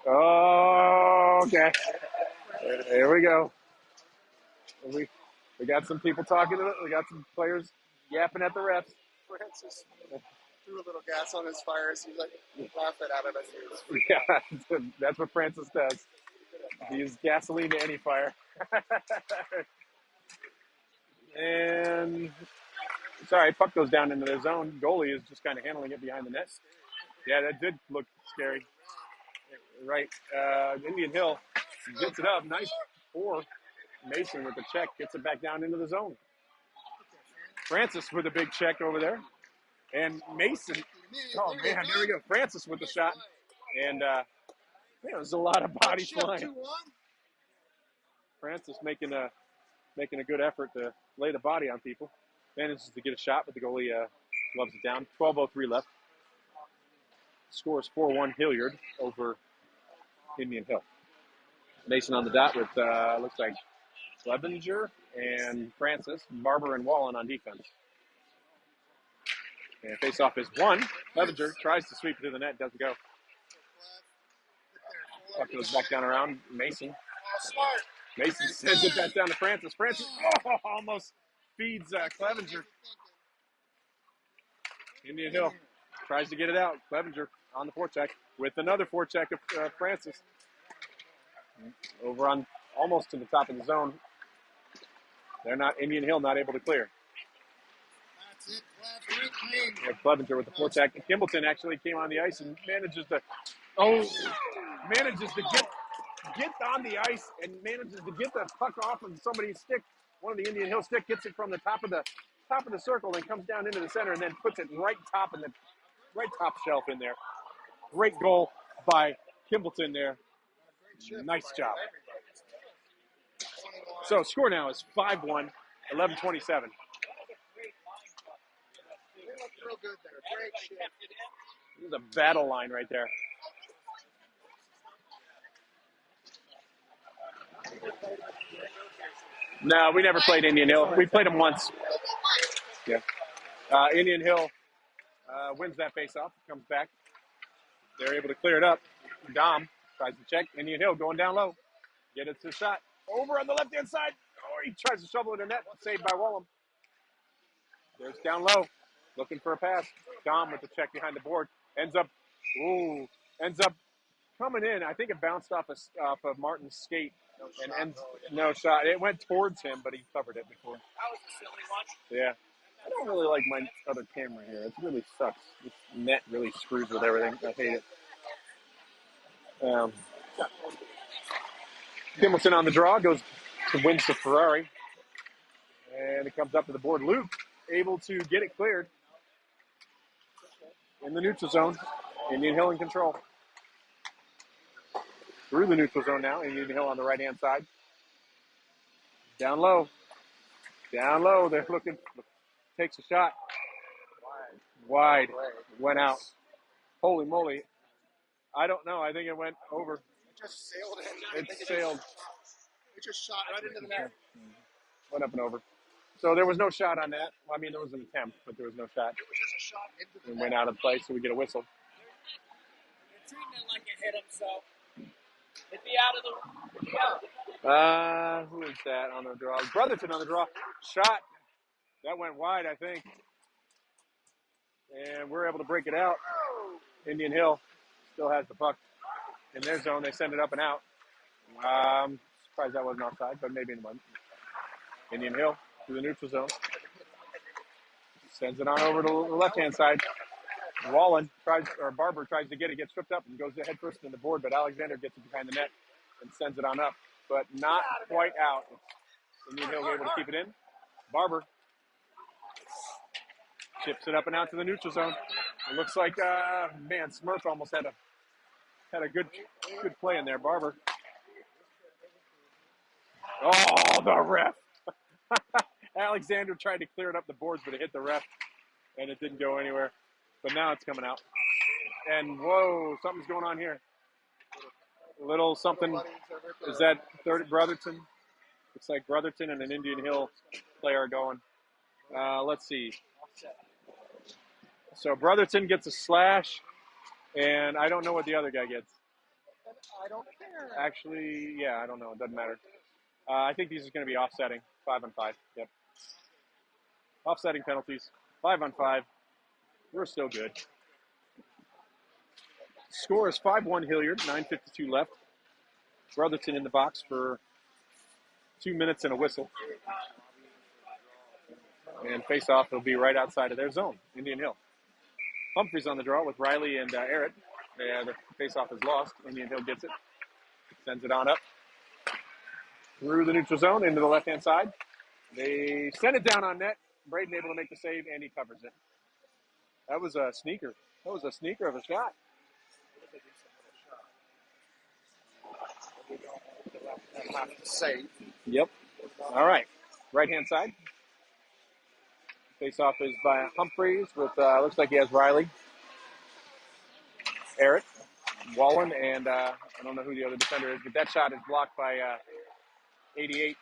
Oh, okay. Here we go. We got some people talking to it. We got some players yapping at the refs. Francis threw a little gas on his fires. He's like laughing at it as he was. Yeah, that's what Francis does. He uses gasoline to any fire. And sorry, puck goes down into their zone. Goalie is just kind of handling it behind the net. Yeah, that did look scary. Right. Indian Hill gets it up. Nice for Mason with the check. Gets it back down into the zone. Francis with a big check over there. And Mason. Oh, man, there we go. Francis with the shot. And there's a lot of body flying. Francis making a good effort to lay the body on people. Manages to get a shot, but the goalie gloves it down. 12:03 left. Scores 4-1 Hilliard over Indian Hill. Mason on the dot with, looks like, Clevenger and Francis, Barber and Wallen on defense. And face-off is 1. Clevenger tries to sweep it to the net, doesn't go. Puck goes back down around Mason. Mason sends it back down to Francis. Francis almost feeds Clevenger. Indian Hill tries to get it out. Clevenger on the forecheck with another forecheck of Francis. Over on almost to the top of the zone. Indian Hill not able to clear. That's it, Clevenger with the forecheck. Kimbleton actually came on the ice and manages to get on the ice and manages to get the puck off of somebody's stick. One of the Indian Hill stick gets it from the top of the circle and comes down into the center and then puts it right top shelf in there. Great goal by Kimbleton there. Nice job. So score now is 5-1, 11:27. Real good there. Great shit. There's a battle line right there. No, we never played Indian Hill. We played them once. Yeah. Indian Hill wins that face-off, comes back. They're able to clear it up. Dom tries to check. Indian Hill going down low. Get it to the shot. Over on the left-hand side. Oh, he tries to shovel it in net. Saved by Wallum. There's down low. Looking for a pass. Dom with the check behind the board. Ends up coming in. I think it bounced off of Martin's skate. No shot. It went towards him, but he covered it before. That was a silly one. Yeah. I don't really like my other camera here. It really sucks. This net really screws with everything. I hate it. Kimmelson on the draw, goes to win to Ferrari. And it comes up to the board. Luke able to get it cleared in the neutral zone. Indian Hill in control. Through the neutral zone now. Indian Hill on the right-hand side. Down low. Down low. They're looking. Takes a shot. Wide. Went out. Holy moly. I don't know. I think it went over. It just sailed in. It sailed. It just shot right into the net. Went up and over. So there was no shot on that. Well, I mean, there was an attempt, but there was no shot. It was just a shot into the And net. went out of play, so we get a whistle. They're treating it like it hit him, so it'd be out of the. Who is that on the draw? Brotherton on the draw. Shot. That went wide, I think. And we're able to break it out. Indian Hill still has the puck in their zone. They send it up and out. Surprised that wasn't offside, but maybe it wasn't. Indian Hill to the neutral zone. Sends it on over to the left-hand side. Barber tries to get it, gets tripped up, and goes head first in the board, but Alexander gets it behind the net and sends it on up, but not quite out. Indian Hill able to keep it in. Barber chips it up and out to the neutral zone. It looks like, Smurf almost had a good play in there. Barber. Oh, the ref. Alexander tried to clear it up the boards, but it hit the ref, and it didn't go anywhere. But now it's coming out. And, whoa, something's going on here. A little something. Is that Brotherton? Looks like Brotherton and an Indian Hill player are going. Let's see. So Brotherton gets a slash, and I don't know what the other guy gets. I don't care. Actually, yeah, I don't know. It doesn't matter. I think these are going to be offsetting. 5-on-5. Yep. Offsetting penalties. 5-on-5. We're still good. Score is 5-1 Hilliard. 9:52 left. Brotherton in the box for 2 minutes and a whistle. And face-off will be right outside of their zone. Indian Hill. Humphreys on the draw with Riley and Arrett. The face-off is lost. Indian Hill gets it. Sends it on up. Through the neutral zone into the left-hand side. They send it down on net. Braden able to make the save, and he covers it. That was a sneaker. That was a sneaker of a shot. Save. Yep. All right. Right-hand side. Face-off is by Humphreys with, looks like he has Riley, Arrett, Wallen, and I don't know who the other defender is, but that shot is blocked by 88.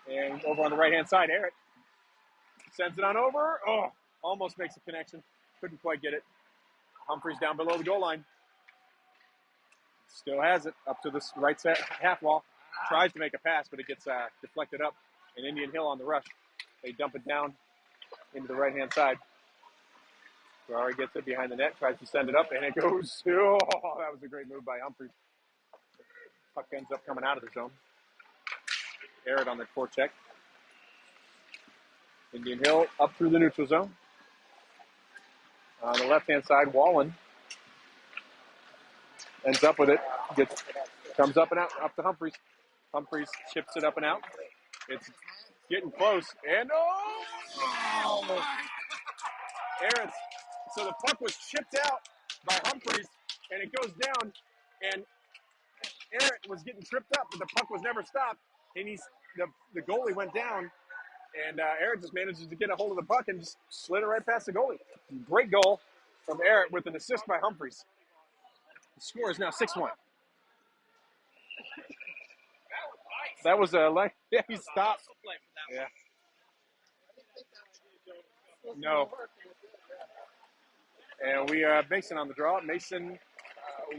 And over on the right-hand side, Arrett sends it on over. Oh, almost makes a connection. Couldn't quite get it. Humphreys down below the goal line. Still has it up to this right half wall. Tries to make a pass, but it gets deflected up. And Indian Hill on the rush. They dump it down into the right-hand side. Ferrari gets it behind the net, tries to send it up, and it goes. Oh, that was a great move by Humphreys. Puck ends up coming out of the zone. Arrett on the forecheck. Indian Hill up through the neutral zone. On the left-hand side, Wallen ends up with it. Comes up and out, up to Humphreys. Humphreys chips it up and out. It's getting close. And Arrett. So the puck was chipped out by Humphreys, and it goes down. And Arrett was getting tripped up, but the puck was never stopped. And the goalie went down, and Arrett just manages to get a hold of the puck and just slid it right past the goalie. Great goal from Arrett with an assist by Humphreys. The score is now 6-1. That was a yeah, he stopped. Muscle play for that Yeah. one. No. And we Mason on the draw. Mason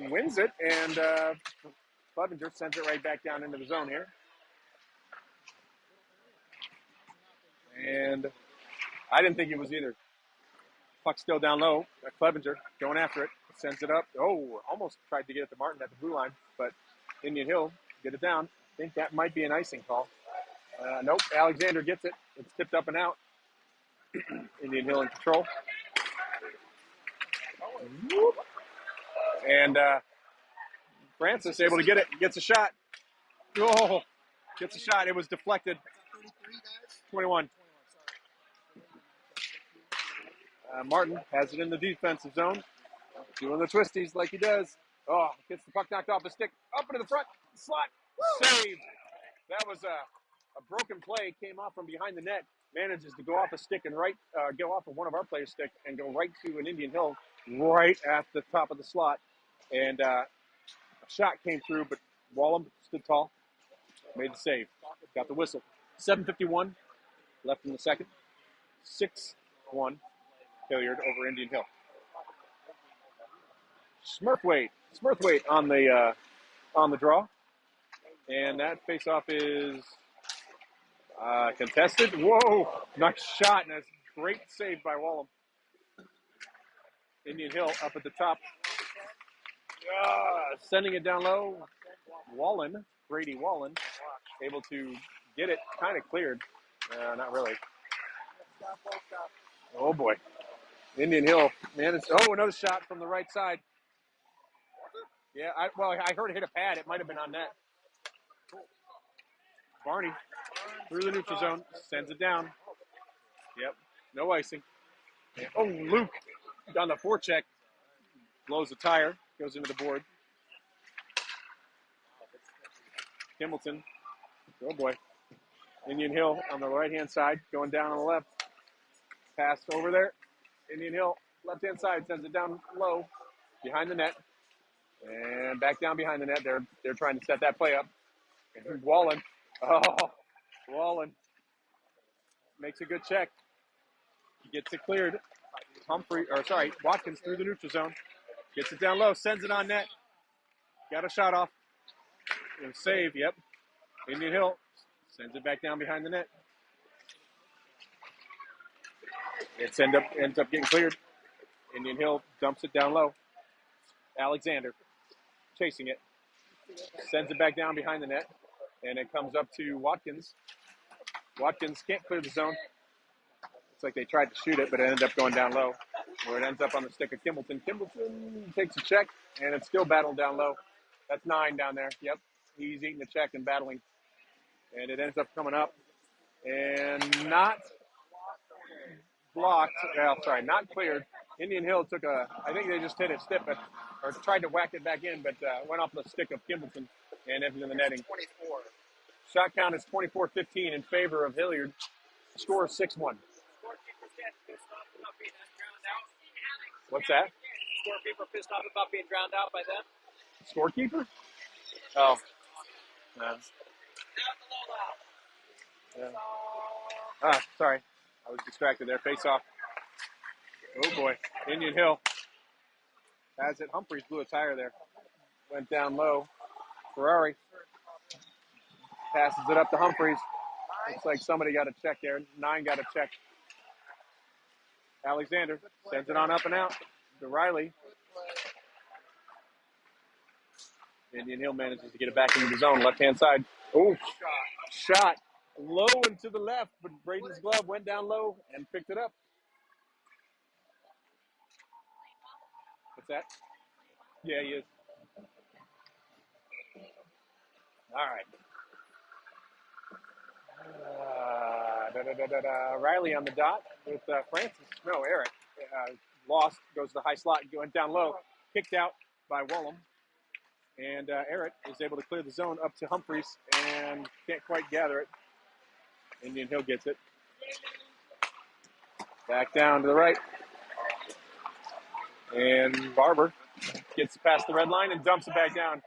wins it, and Clevenger sends it right back down into the zone here. And I didn't think it was either. Puck still down low. Clevenger going after it. Sends it up. Oh, almost tried to get it to Martin at the blue line, but Indian Hill get it down. I think that might be an icing call. Nope, Alexander gets it. It's tipped up and out. Indian Hill in control. And Francis able to get it. Gets a shot. Oh, gets a shot. It was deflected. 21. Martin has it in the defensive zone. Doing the twisties like he does. Oh, gets the puck knocked off his stick. Up into the front. Slot. Saved. That was a broken play. Came off from behind the net. Manages to go off a stick and go off of one of our players' stick and go right to an Indian Hill right at the top of the slot. And a shot came through, but Wallum stood tall. Made the save. Got the whistle. 7:51 left in the second. 6-1 Hilliard over Indian Hill. Smurthwaite on the draw, and that faceoff is contested. Whoa, nice shot, and a great save by Wallum. Indian Hill up at the top, sending it down low. Brady Wallen, able to get it kind of cleared. Not really. Oh boy, Indian Hill, man. Another shot from the right side. Yeah, I heard it hit a pad. It might have been on net. Barney through the neutral zone, sends it down. Yep, no icing. Oh, Luke on the forecheck, blows the tire, goes into the board. Hamilton, oh boy. Indian Hill on the right-hand side, going down on the left. Pass over there. Indian Hill, left-hand side, sends it down low, behind the net. And back down behind the net. They're trying to set that play up. And Wallen makes a good check. Gets it cleared. Watkins through the neutral zone. Gets it down low, sends it on net. Got a shot off. And save, yep. Indian Hill sends it back down behind the net. It ends up getting cleared. Indian Hill dumps it down low. Alexander chasing it. Sends it back down behind the net. And it comes up to Watkins. Watkins can't clear the zone. It's like they tried to shoot it, but it ended up going down low, where it ends up on the stick of Kimbleton. Kimbleton takes a check, and it's still battled down low. That's 9 down there. Yep, he's eating the check and battling. And it ends up coming up and not blocked. Not cleared. Indian Hill I think they just hit it stiff, or tried to whack it back in, but went off the stick of Kimbleton and ended in the netting. 24. Shot count is 24-15 in favor of Hilliard. Score is 6-1. What's that? Scorekeeper pissed off about being drowned out by them. Scorekeeper? Oh. No. Yeah. Sorry. I was distracted there. Face off. Oh, boy. Indian Hill has it. Humphreys blew a tire there. Went down low. Ferrari passes it up to Humphreys. Looks like somebody got a check there. 9 got a check. Alexander sends it on up and out to Riley. Indian Hill manages to get it back into the zone, left-hand side. Oh, shot low and to the left, but Braden's glove went down low and picked it up. What's that? Yeah, he is. All right. Riley on the dot with Francis. No, Eric. Lost, goes to the high slot, went down low, kicked out by Wallum. And Eric is able to clear the zone up to Humphreys and can't quite gather it. Indian Hill gets it. Back down to the right. And Barber gets past the red line and dumps it back down.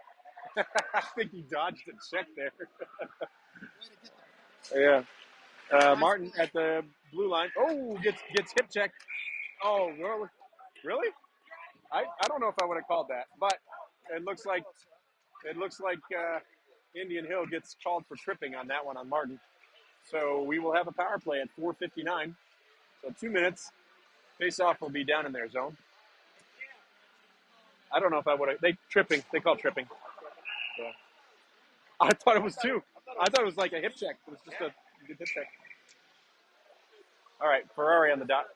I think he dodged a check there. Yeah. Martin at the blue line. Oh, gets hip checked. Oh, really? I don't know if I would have called that, but it looks like Indian Hill gets called for tripping on that one on Martin. So we will have a power play at 4:59. So 2 minutes. Face-off will be down in their zone. I don't know if I would have. They call tripping. Yeah. I thought it was two. I thought it was like a hip check. It was just a hip check. All right, Ferrari on the dot.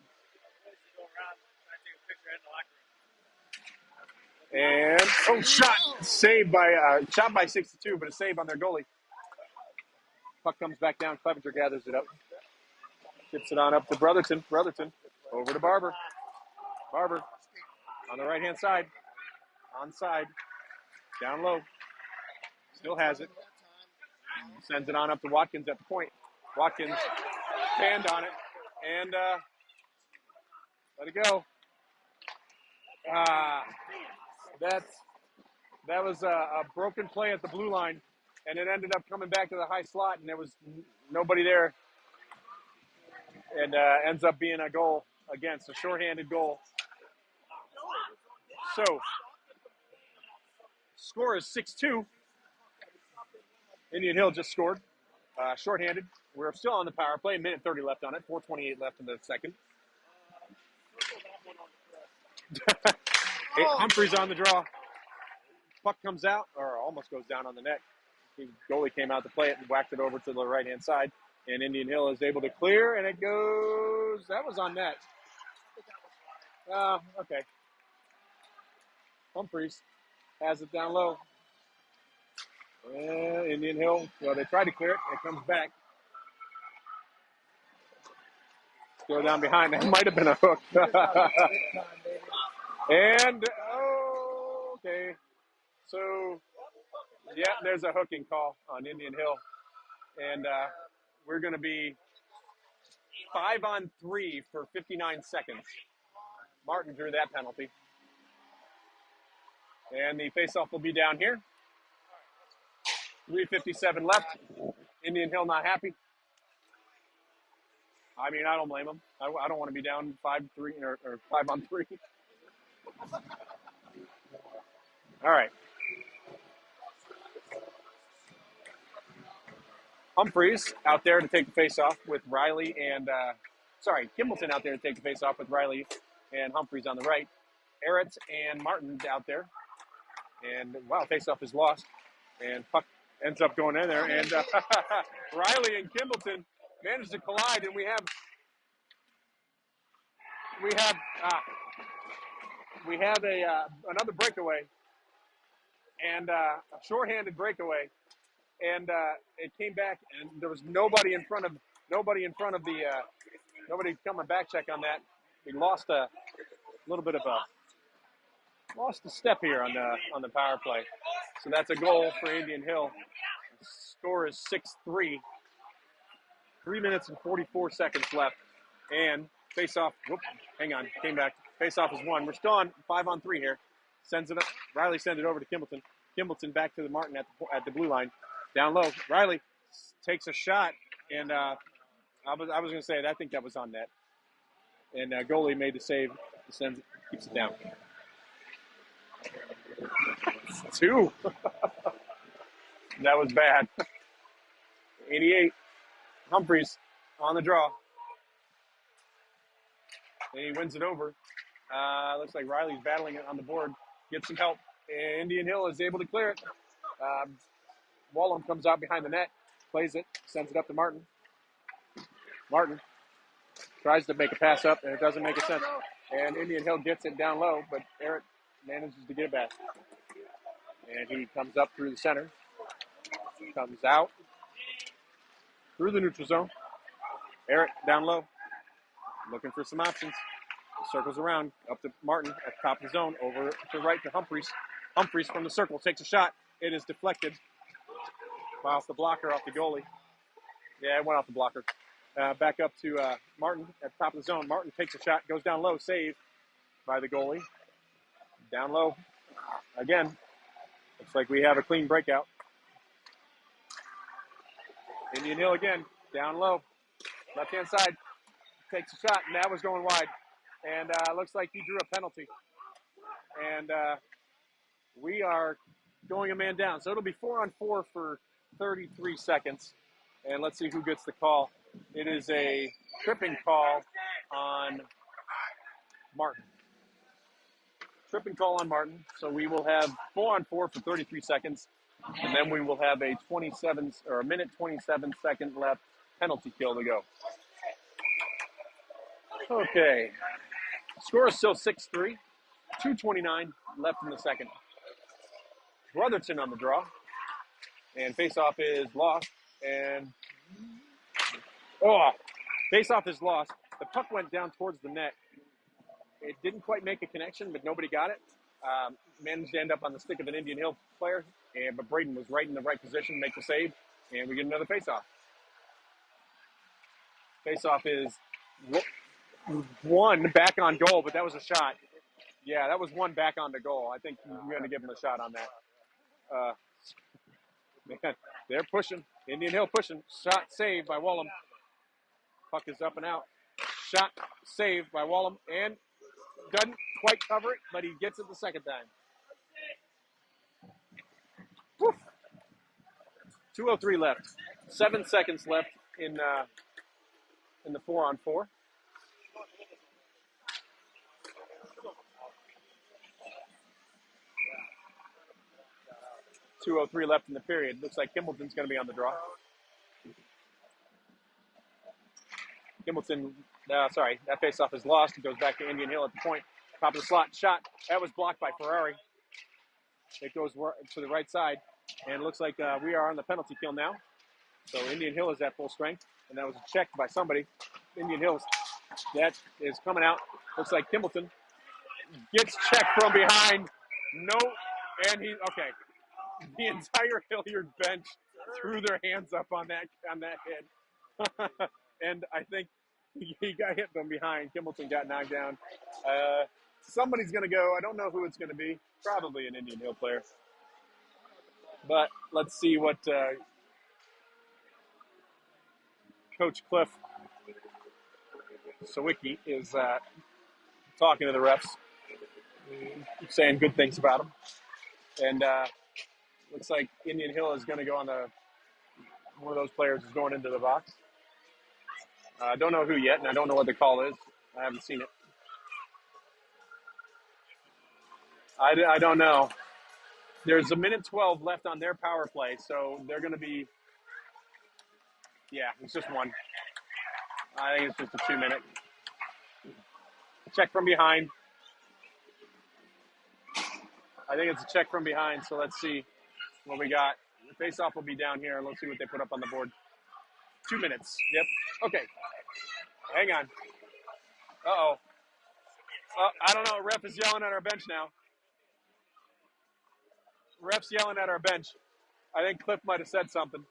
And shot by 62, but a save on their goalie. Puck comes back down. Clevenger gathers it up, tips it on up to Brotherton. Brotherton over to Barber. Barber on the right hand side, onside, down low, still has it. Sends it on up to Watkins at the point. Watkins hand on it and let it go. That was a broken play at the blue line, and it ended up coming back to the high slot, and there was nobody there, and ends up being a goal against, a shorthanded goal. So, score is 6-2. Indian Hill just scored, shorthanded. We're still on the power play, a minute 30 left on it, 4:28 left in the second. Humphreys on the draw. Puck comes out, or almost goes down on the net. The goalie came out to play it and whacked it over to the right-hand side. And Indian Hill is able to clear, and it goes... That was on net. Okay. Humphreys has it down low. And Indian Hill, well, they tried to clear it. It comes back. Still down behind. That might have been a hook. And, okay. So, yeah, there's a hooking call on Indian Hill. And we're going to be 5-on-3 for 59 seconds. Martin drew that penalty. And the faceoff will be down here. 3:57 left. Indian Hill not happy. I mean, I don't blame them. I don't want to be down 5-3 or 5-on-3. All right. Humphreys out there to take the face-off with Riley and, Kimbleton out there to take the face-off with Riley and Humphreys on the right. Errett and Martin out there. And, wow, face-off is lost. And puck ends up going in there. And Riley and Kimbleton managed to collide, and we have another breakaway and a shorthanded breakaway. And it came back, and there was nobody coming back check on that. We lost a step here on the power play. So that's a goal for Indian Hill. The score is 6-3. 3 minutes and 44 seconds left. And face-off, came back. Face-off is won. We're still on 5-on-3 here. Sends it up. Riley sends it over to Kimbleton. Kimbleton back to the Martin at the blue line. Down low, Riley takes a shot, and I was going to say, I think that was on net. And goalie made the save, keeps it down. 2. That was bad. 88. Humphreys on the draw. And he wins it over. Looks like Riley's battling it on the board. Gets some help. And Indian Hill is able to clear it. Wallum comes out behind the net, plays it, sends it up to Martin. Martin tries to make a pass up, and it doesn't make a sense. And Indian Hill gets it down low, but Eric manages to get it back. And he comes up through the center, comes out through the neutral zone. Eric down low, looking for some options. Circles around, up to Martin at the top of the zone, over to right to Humphreys. Humphreys from the circle takes a shot. It is deflected. Off the blocker, off the goalie. Yeah, it went off the blocker. Back up to Martin at the top of the zone. Martin takes a shot, goes down low, saved by the goalie. Down low again. Looks like we have a clean breakout. Indian Hill again, down low, left-hand side, takes a shot, and that was going wide. And looks like he drew a penalty. And we are going a man down. So it'll be 4-on-4 for 33 seconds. And let's see who gets the call. It is a tripping call on Martin. Tripping call on Martin. So we will have 4-on-4 for 33 seconds. And then we will have a 1 minute 27 second left penalty kill to go. Okay. Score is still 6-3. 2:29 left in the second. Brotherton on the draw. And face-off is lost. And face-off is lost. The puck went down towards the net. It didn't quite make a connection, but nobody got it. Managed to end up on the stick of an Indian Hill player, but Braden was right in the right position to make the save, and we get another face-off. Face-off is one back on goal, but that was a shot. Yeah, that was one back on the goal. I think we're going to give him a shot on that. Man, they're pushing. Indian Hill pushing. Shot saved by Wallum. Puck is up and out. Shot saved by Wallum, and doesn't quite cover it, but he gets it the second time. Woo. 2:03 left. 7 seconds left in the 4-on-4. .203 left in the period. Looks like Kimballton's going to be on the draw. Kimballton, that faceoff is lost. It goes back to Indian Hill at the point. Top of the slot, shot. That was blocked by Ferrari. It goes to the right side, and it looks like we are on the penalty kill now. So Indian Hill is at full strength, and that was checked by somebody. Indian Hills, that is coming out. Looks like Kimballton gets checked from behind. No, and okay. The entire Hilliard bench threw their hands up on that hit. And I think he got hit from behind. Kimballton got knocked down. Somebody's going to go. I don't know who it's going to be. Probably an Indian Hill player. But let's see what Coach Cliff Sawicki is talking to the refs, saying good things about them. And looks like Indian Hill is going to go on one of those players is going into the box. I don't know who yet, and I don't know what the call is. I haven't seen it. I don't know. There's 1:12 left on their power play, so they're going to be, it's just one. I think it's just a 2-minute. Check from behind. I think it's a check from behind, so let's see what we got. The face-off will be down here. Let's see what they put up on the board. 2 minutes. Yep. Okay. Hang on. Uh-oh. I don't know. Ref is yelling at our bench now. Ref's yelling at our bench. I think Cliff might have said something.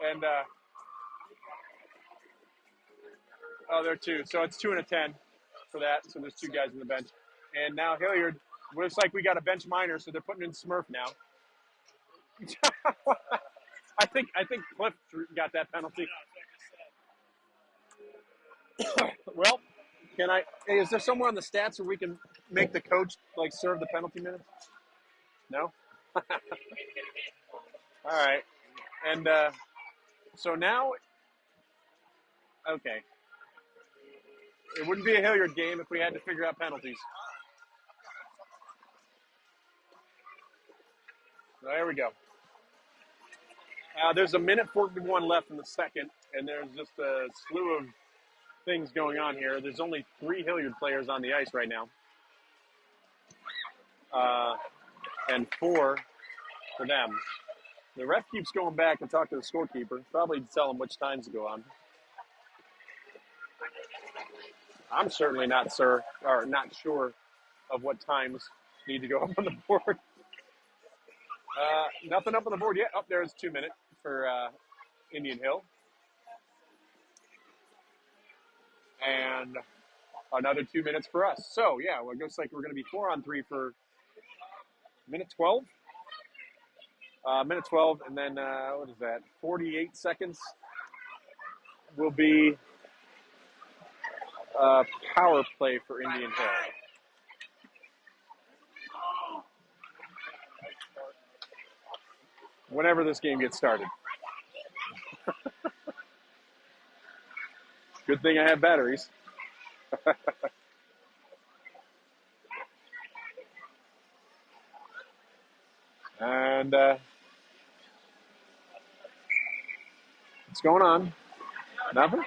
And, there are two. So it's 2 and a 10 for that. So there's two guys on the bench. And now Hilliard, looks like we got a bench minor, so they're putting in Smurf now. I think Cliff got that penalty. Well, is there somewhere on the stats where we can make the coach serve the penalty minutes? No? All right. And so now, okay. It wouldn't be a Hilliard game if we had to figure out penalties. There we go. There's 1:41 left in the second, and there's just a slew of things going on here. There's only 3 Hilliard players on the ice right now. And 4 for them. The ref keeps going back and talking to the scorekeeper, probably to tell him which times to go on. I'm certainly not sure of what times need to go up on the board. Nothing up on the board yet. Oh, there's 2 minutes for Indian Hill. And another 2 minutes for us. So, it looks like we're going to be 4-on-3 for 1:12. Minute 12, and then what is that? 48 seconds will be power play for Indian Hill. Whenever this game gets started. Good thing I have batteries. And what's going on? Nothing?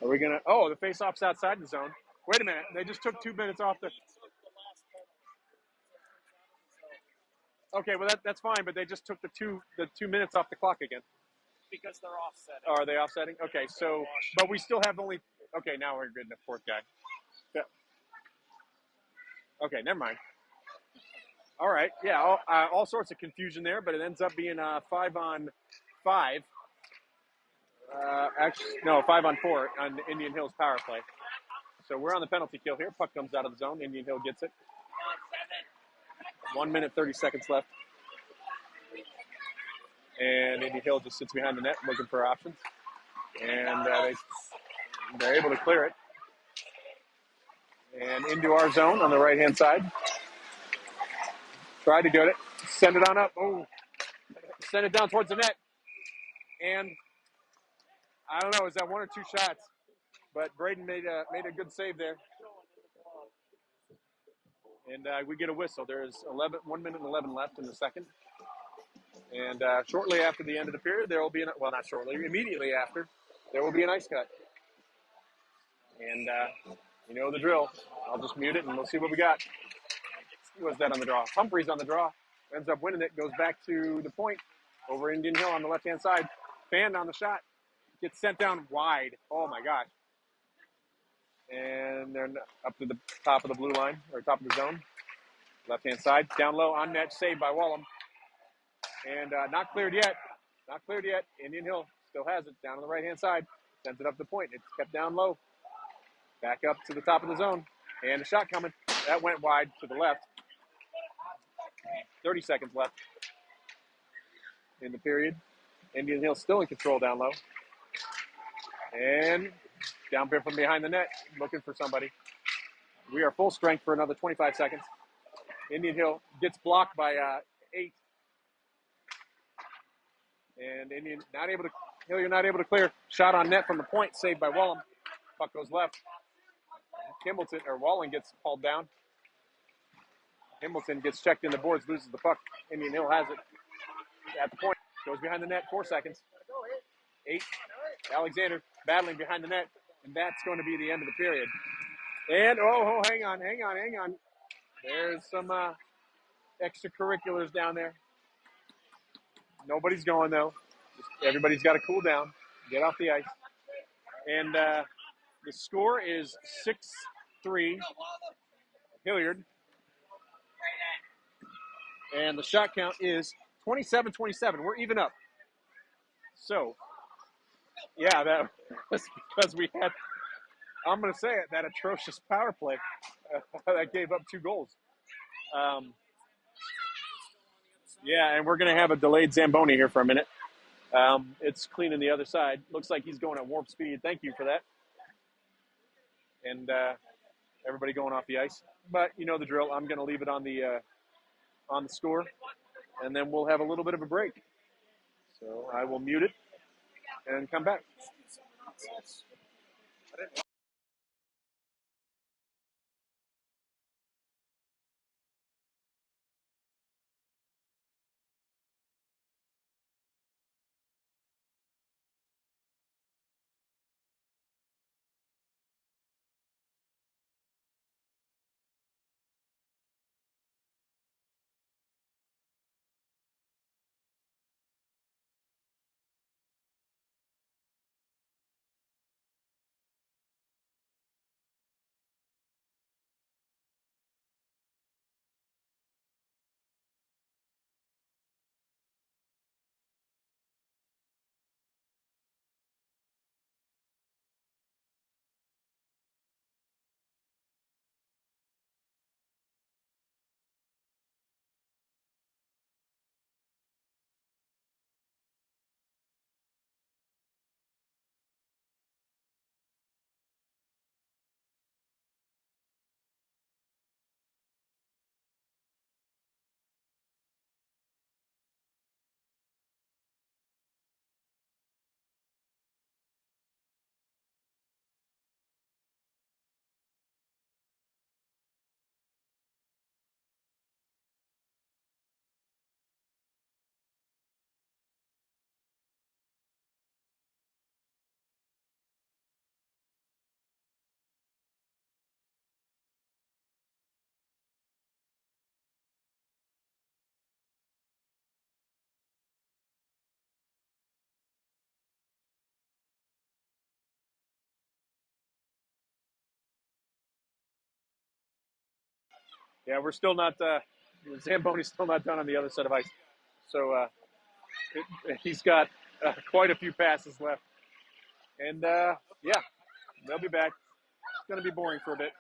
Are we going to... Oh, the face-off's outside the zone. Wait a minute. They just took 2 minutes off the... Okay, well, that's fine, but they just took the 2 minutes off the clock again. Because they're offsetting. Oh, are they offsetting? Okay, so... But we still have only... Okay, now we're good in the fourth guy. Yeah. Okay, never mind. All right, yeah, all sorts of confusion there, but it ends up being 5-on-5. Actually, no, 5-on-4 on Indian Hill's power play. So we're on the penalty kill here. Puck comes out of the zone. Indian Hill gets it. 1 minute, 30 seconds left. And Indian Hill just sits behind the net looking for options. And they're able to clear it. And into our zone on the right-hand side. Tried to get it. Send it on up. Oh, send it down towards the net. And I don't know, is that 1 or 2 shots? But Braden made a good save there. And we get a whistle. There's 1 minute and 11 left in the second. And shortly after the end of the period, there will be, well, not shortly, immediately after, there will be an ice cut. And you know the drill. I'll just mute it and we'll see what we got. Who was that on the draw? Humphreys on the draw. Ends up winning it. Goes back to the point over Indian Hill on the left-hand side. Fan on the shot. Gets sent down wide. Oh, my gosh. And they're up to the top of the blue line, or top of the zone. Left-hand side. Down low on net. Saved by Wallum. And not cleared yet. Not cleared yet. Indian Hill still has it. Down on the right-hand side. Sends it up the point. It's kept down low. Back up to the top of the zone. And a shot coming. That went wide to the left. 30 seconds left in the period. Indian Hill still in control down low. And down from behind the net, looking for somebody. We are full strength for another 25 seconds. Indian Hill gets blocked by 8. And Indian not able to. Hilliard not able to clear. Shot on net from the point, saved by Wallum. Puck goes left. Kimbleton or Walling gets hauled down. Hamilton gets checked in the boards, loses the puck. Indian Hill has it at the point. Goes behind the net, 4 seconds. 8. Alexander battling behind the net, and that's going to be the end of the period. And, hang on. There's some extracurriculars down there. Nobody's going, though. Everybody's got to cool down, get off the ice. And the score is 6-3, Hilliard. And the shot count is 27-27. We're even up. So, yeah, that was because we had, I'm going to say it, that atrocious power play that gave up 2 goals. Yeah, and we're going to have a delayed Zamboni here for a minute. It's cleaning the other side. Looks like he's going at warp speed. Thank you for that. And everybody going off the ice. But you know the drill. I'm going to leave it on the score, and then we'll have a little bit of a break. So I will mute it and come back. Yeah, we're still not. Zamboni's still not done on the other side of ice. So he's got quite a few passes left. And yeah, they'll be back. It's going to be boring for a bit.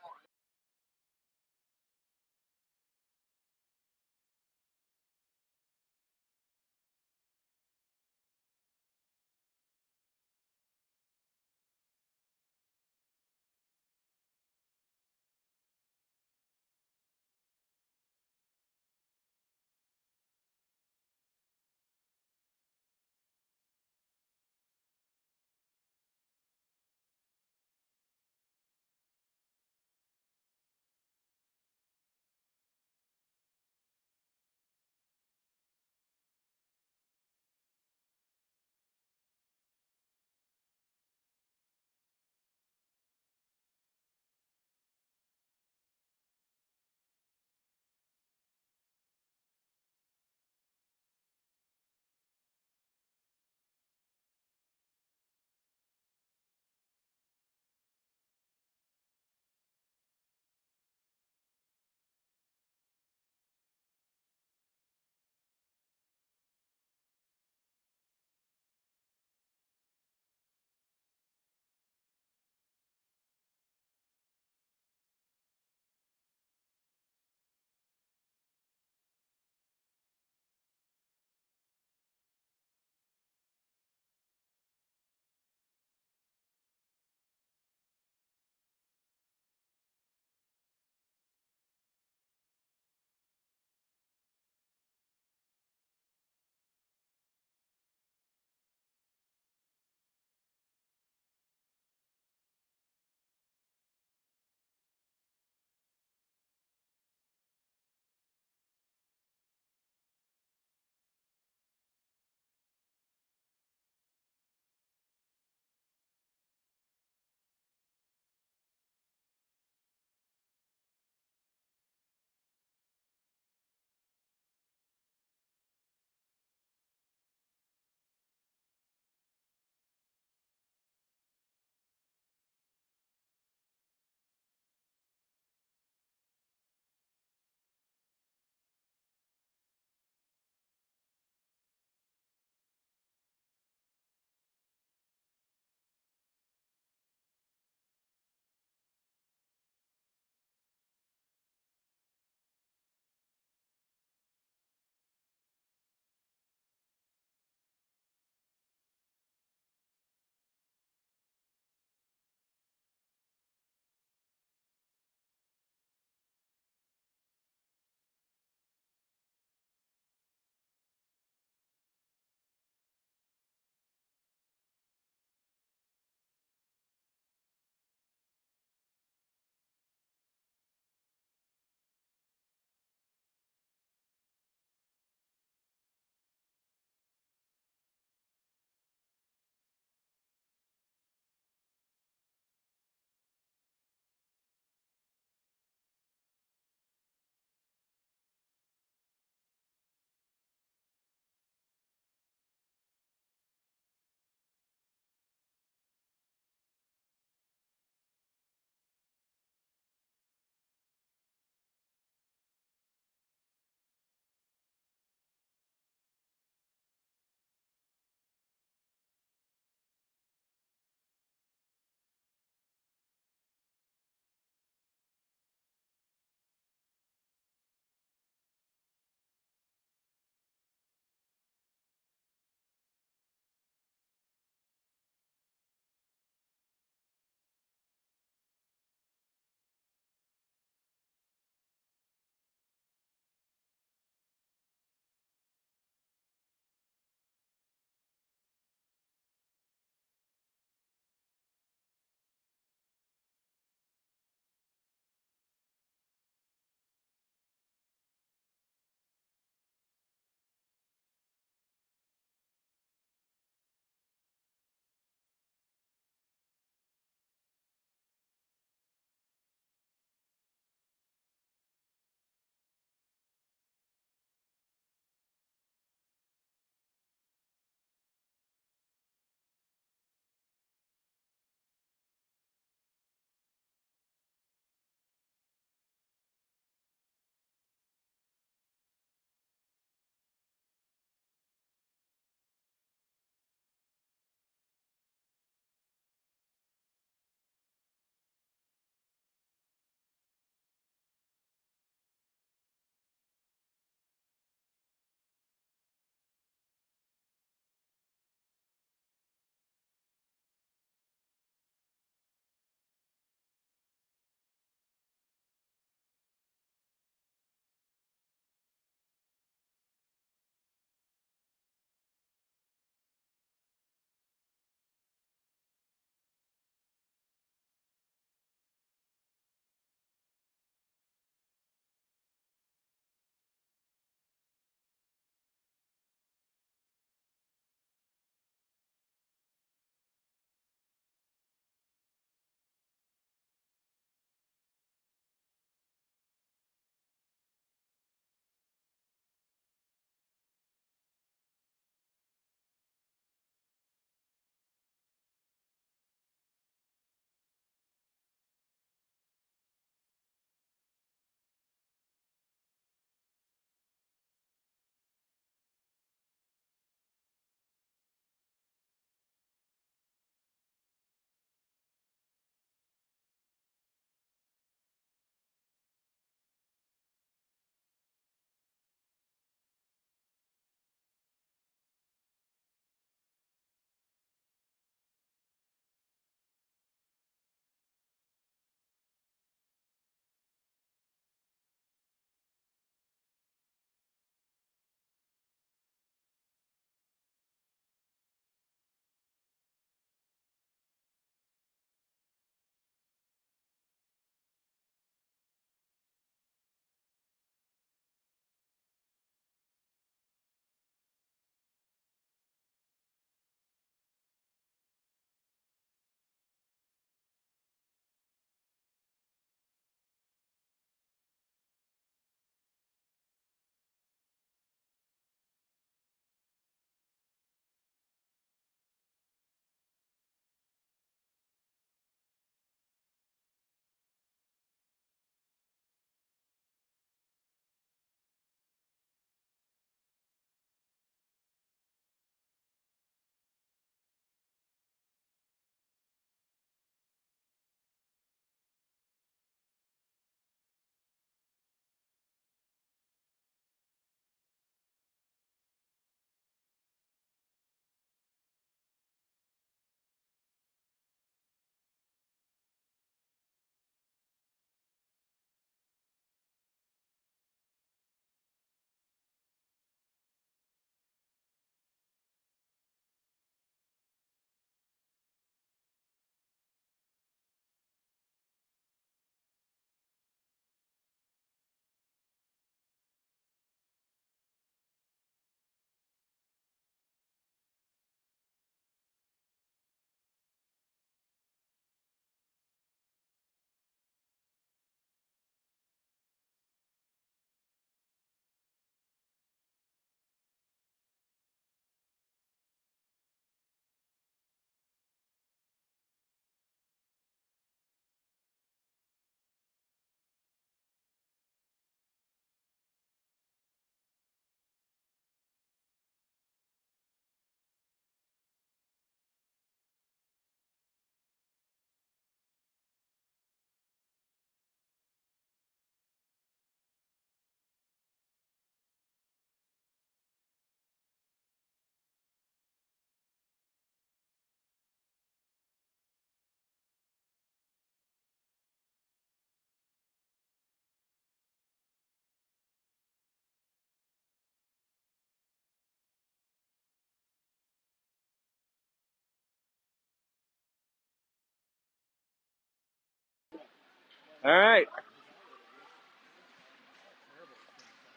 All right.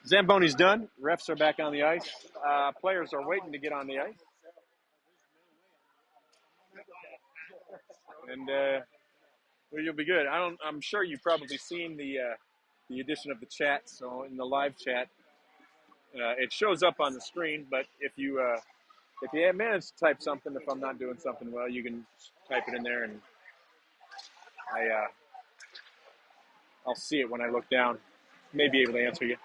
Zamboni's done. Refs are back on the ice. Players are waiting to get on the ice. And well, you'll be good. I'm sure you've probably seen the addition of the chat. So in the live chat, it shows up on the screen. But if you manage to type something, if I'm not doing something well, you can type it in there, and I'll see it when I look down. May be able to answer you.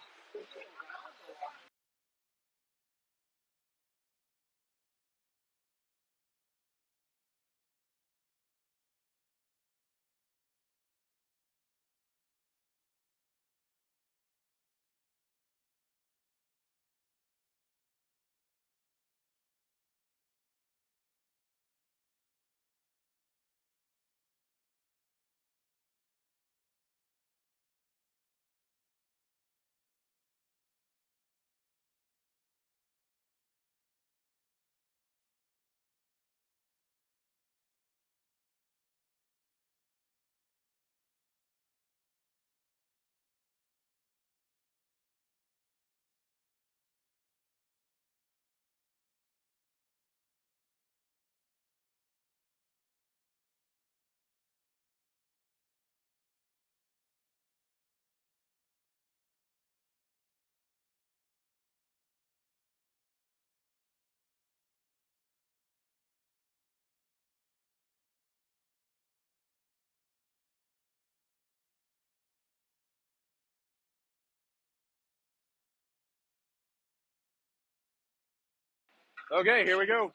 Okay, here we go.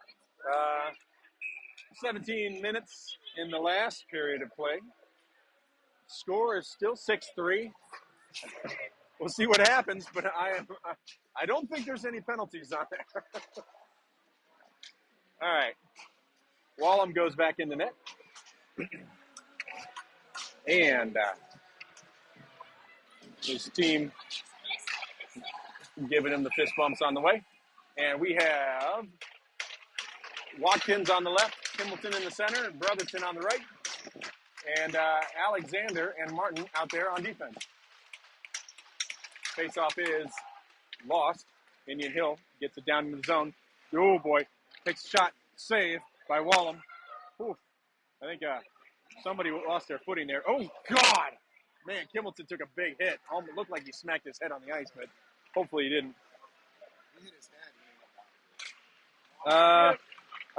17 minutes in the last period of play. Score is still 6-3. We'll see what happens, but I don't think there's any penalties on there. All right. Wallum goes back in the net. And his team giving him the fist bumps on the way. And we have Watkins on the left, Kimbleton in the center, and Brotherton on the right. And Alexander and Martin out there on defense. Face-off is lost. Indian Hill gets it down in the zone. Oh, boy. Takes a shot. Save by Wallum. Oof. I think somebody lost their footing there. Oh, God. Man, Kimbleton took a big hit. Almost looked like he smacked his head on the ice, but hopefully he didn't. He hit his head. I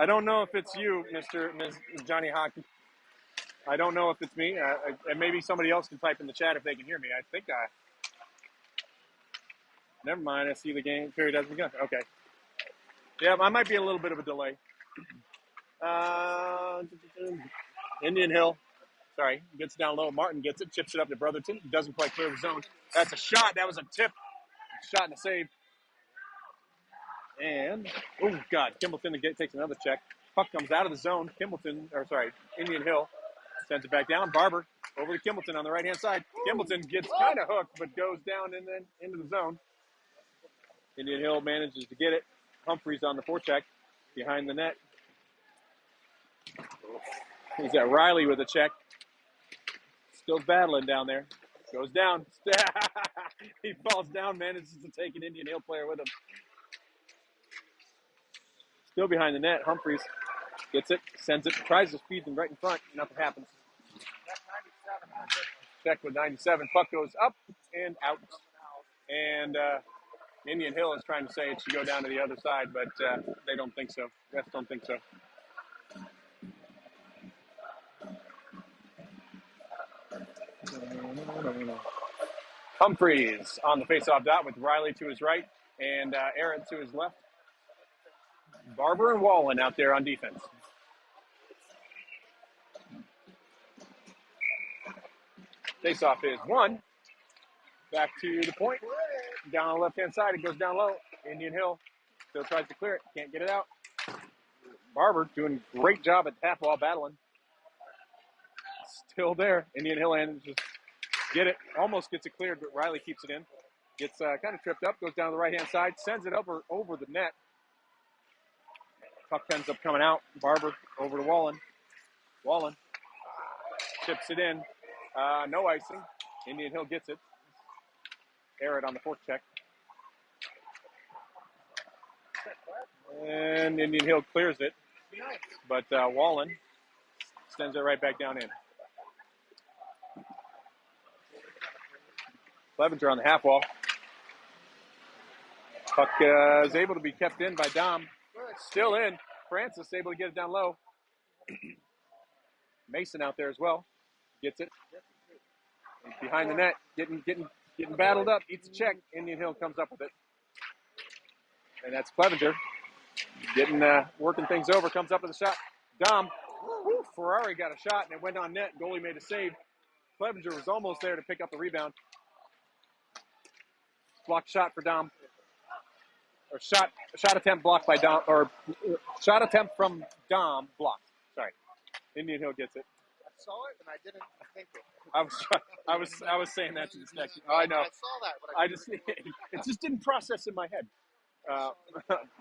don't know if it's you, Ms. Johnny Hockey. I don't know if it's me. And maybe somebody else can type in the chat if they can hear me. I think never mind. I see the game period hasn't begun. Okay. Yeah, I might be a little bit of a delay. Indian Hill. Sorry, gets down low. Martin gets it, chips it up to Brotherton. Doesn't quite clear the zone. That's a shot. That was a tip. Shot and a save. And, oh, God, Kimbleton takes another check. Puck comes out of the zone. Indian Hill sends it back down. Barber over to Kimbleton on the right-hand side. Kimbleton gets kind of hooked, but goes down and then into the zone. Indian Hill manages to get it. Humphreys on the forecheck behind the net. He's got Riley with a check. Still battling down there. Goes down. He falls down, manages to take an Indian Hill player with him. Still behind the net. Humphreys gets it, sends it, tries to feed them right in front. Nothing happens. Check with 97. Puck goes up and out. And Indian Hill is trying to say it should go down to the other side, but they don't think so. Refs don't think so. Humphreys on the face-off dot with Riley to his right and Aaron to his left. Barber and Wallen out there on defense. Face-off is one. Back to the point. Down on the left-hand side, it goes down low. Indian Hill still tries to clear it. Can't get it out. Barber doing a great job at half wall battling. Still there. Indian Hill and just get it. Almost gets it cleared, but Riley keeps it in. Gets kind of tripped up. Goes down the right-hand side. Sends it over the net. Puck ends up coming out. Barber over to Wallen. Wallen chips it in. No icing. Indian Hill gets it. Errett on the fourth check. And Indian Hill clears it. But Wallen sends it right back down in. Clevenger on the half wall. Puck is able to be kept in by Dom. Still in. Francis able to get it down low. Mason out there as well. Gets it. He's behind the net. Getting battled up. Eats a check. Indian Hill comes up with it. And that's Clevenger. Working things over. Comes up with a shot. Dom. Woo, Ferrari got a shot and it went on net. Goalie made a save. Clevenger was almost there to pick up the rebound. Blocked shot for Dom. Or shot attempt blocked by Dom. Or shot attempt from Dom blocked. Sorry. Indian Hill gets it. I saw it and I didn't think it. I was saying that to this next. I know. I saw that, but I just it just didn't process in my head.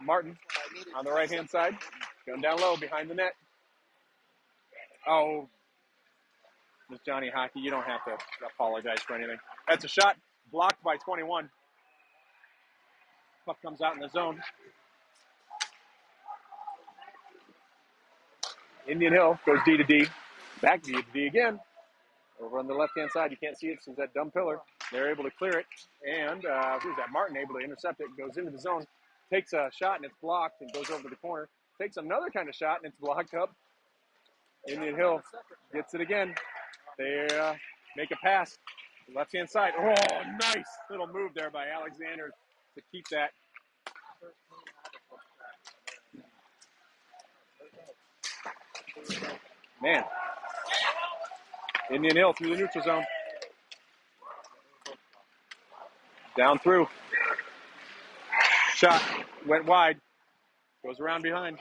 Martin on the right hand side, going down low behind the net. Oh, Miss Johnny Hockey, you don't have to apologize for anything. That's a shot blocked by 21. Puck comes out in the zone. Indian Hill goes D to D, back D to D again. Over on the left-hand side, you can't see it since that dumb pillar. They're able to clear it, and who's that? Martin able to intercept it, goes into the zone, takes a shot and it's blocked, and goes over to the corner. Takes another kind of shot and it's blocked up. Indian Hill gets it again. They make a pass, left-hand side. Oh, nice little move there by Alexander to keep that. Man. Indian Hill through the neutral zone. Down through. Shot went wide. Goes around behind.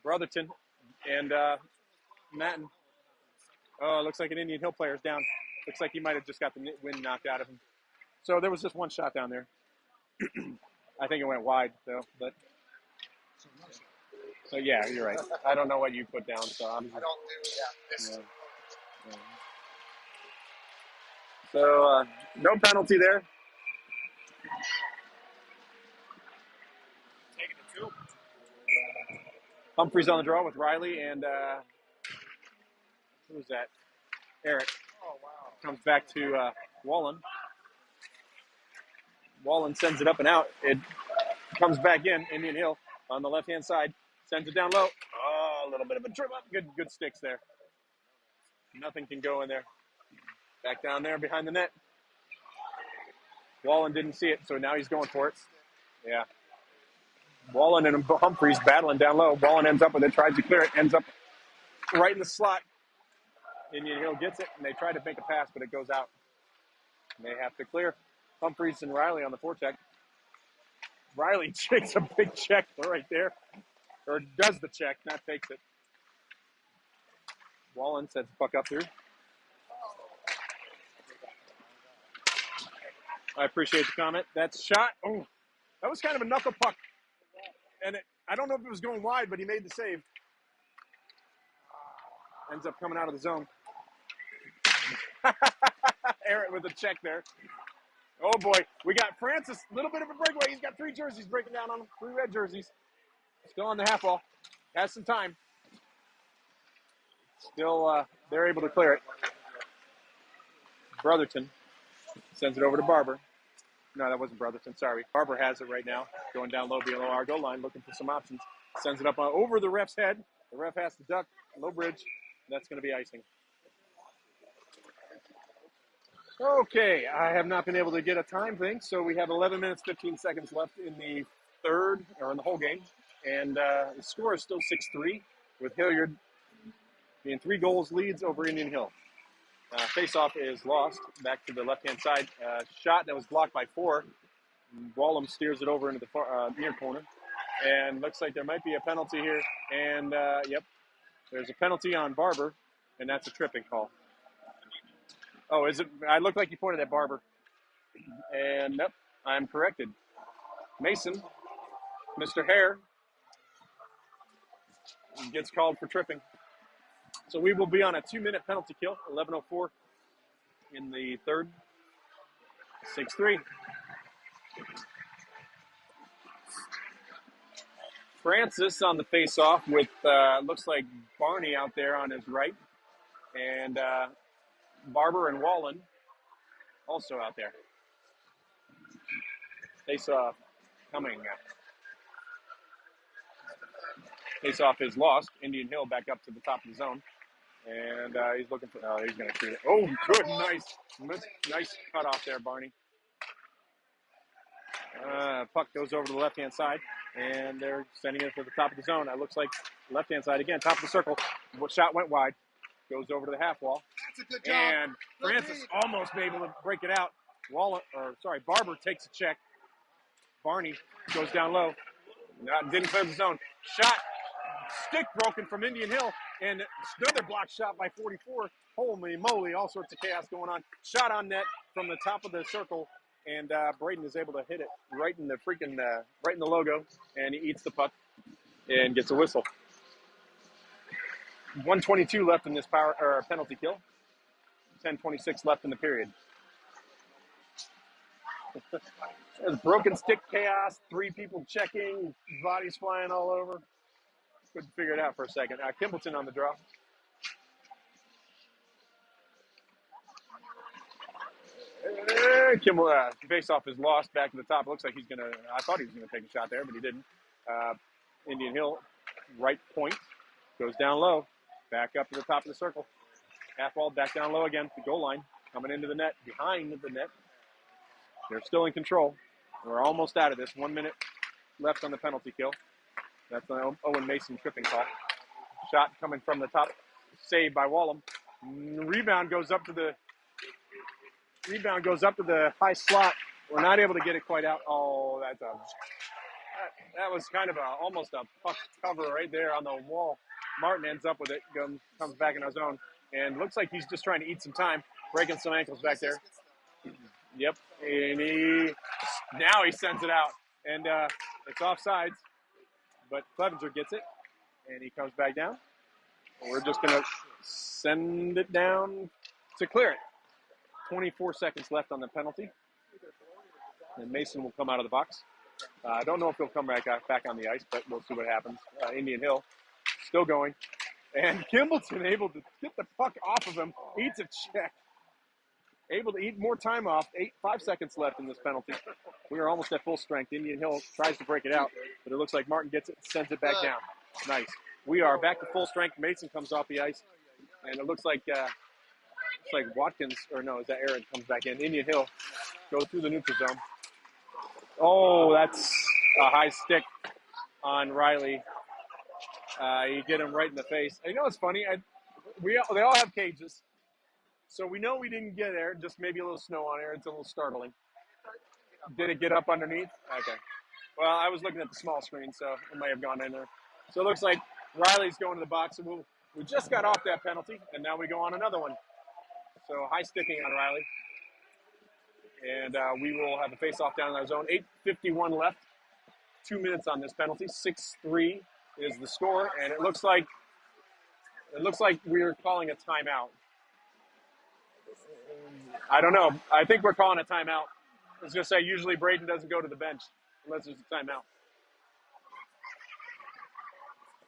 Brotherton and Matten. Oh, it looks like an Indian Hill player's down. Looks like he might have just got the wind knocked out of him. So there was just one shot down there. I think it went wide, though. But so yeah, you're right. I don't know what you put down, so I don't do this. yeah. So no penalty there. Taking the two. Humphreys on the draw with Riley and who's that? Eric. Oh, wow. Comes back to Wallen. Wallen sends it up and out. It comes back in. Indian Hill on the left-hand side. Sends it down low. Oh, a little bit of a trip up. Good sticks there. Nothing can go in there. Back down there behind the net. Wallen didn't see it, so now he's going for it. Yeah. Wallen and Humphreys battling down low. Wallen ends up with it, tries to clear it, ends up right in the slot. Indian Hill gets it, and they try to make a pass, but it goes out. And they have to clear. Humphreys and Riley on the forecheck. Riley takes a big check right there. Or does the check, not takes it. Wallen sends the puck up through. I appreciate the comment. That's shot. Oh, that was kind of a knuckle puck. And I don't know if it was going wide, but he made the save. Ends up coming out of the zone. Eric with a check there. Oh, boy. We got Francis. A little bit of a breakaway. He's got 3 jerseys breaking down on him. 3 red jerseys. Still on the half wall. Has some time. Still, they're able to clear it. Brotherton sends it over to Barber. No, that wasn't Brotherton. Sorry. Barber has it right now. Going down low below our goal line, looking for some options. Sends it up over the ref's head. The ref has to duck. Low bridge. That's going to be icing. Okay, I have not been able to get a time thing, so we have 11 minutes, 15 seconds left in the third, or in the whole game. And the score is still 6-3, with Hilliard being 3 goals leads over Indian Hill. Face-off is lost, back to the left-hand side. Shot that was blocked by 4. Wallum steers it over into the far, near corner. And looks like there might be a penalty here. And, yep, there's a penalty on Barber, and that's a tripping call. Oh, is it? I look like you pointed at Barber. And, nope, I'm corrected. Mason, Mr. Hare, gets called for tripping. So we will be on a 2-minute penalty kill, 11:04 in the third. 6-3. Francis on the face-off with looks like Barney out there on his right, and Barber and Wallen also out there. Face-off coming. Face-off is lost. Indian Hill back up to the top of the zone, and he's looking for. Oh, he's going to shoot it. Oh, good, nice cut off there, Barney. Puck goes over to the left-hand side, and they're sending it to the top of the zone. That looks like left-hand side again, top of the circle. Shot went wide, goes over to the half wall. That's a good job. And Francis almost able to break it out. Barber takes a check. Barney goes down low. Didn't clear the zone. Shot, stick broken from Indian Hill, and another block shot by 44. Holy moly, all sorts of chaos going on. Shot on net from the top of the circle. And Braden is able to hit it right in the right in the logo, and he eats the puck and gets a whistle. 1:22 left in this penalty kill. 10:26 left in the period. There's broken stick chaos, 3 people checking, bodies flying all over. Couldn't figure it out for a second. Kimbleton on the draw. Kimball face-off is lost back to the top. Looks like I thought he was gonna take a shot there, but he didn't. Indian Hill, right point, goes down low, back up to the top of the circle. Half wall, back down low again, the goal line, coming into the net, behind the net. They're still in control. We're almost out of this. 1 minute left on the penalty kill. That's an Owen Mason tripping call. Shot coming from the top, saved by Wallem. Rebound goes up to the high slot. We're not able to get it quite out. Oh, that was kind of almost a puck cover right there on the wall. Martin ends up with it, comes back in our zone, and looks like he's just trying to eat some time, breaking some ankles back there. Yep, and now he sends it out, and it's offsides, but Clevenger gets it, and he comes back down. We're just going to send it down to clear it. 24 seconds left on the penalty. And Mason will come out of the box. I don't know if he'll come back on the ice, but we'll see what happens. Indian Hill still going. And Kimbleton able to get the puck off of him, eats a check. Able to eat more time off. 5 seconds left in this penalty. We are almost at full strength. Indian Hill tries to break it out, but it looks like Martin gets it and sends it back down. Nice. We are back to full strength. Mason comes off the ice, and it looks like Watkins, or no, is that Aaron comes back in. Indian Hill goes through the neutral zone. Oh, that's a high stick on Riley. You get him right in the face. And you know what's funny? They all have cages, so we know we didn't get there. Just maybe a little snow on there. It's a little startling. Did it get up underneath? Okay. Well, I was looking at the small screen, so it may have gone in there. So it looks like Riley's going to the box. And we just got off that penalty, and now we go on another one. So high sticking on Riley. And we will have a face-off down in our zone. 8:51 left. 2 minutes on this penalty. 6-3 is the score, and it looks like we're calling a timeout. I don't know. I think we're calling a timeout. I was going to say, usually Braden doesn't go to the bench unless there's a timeout.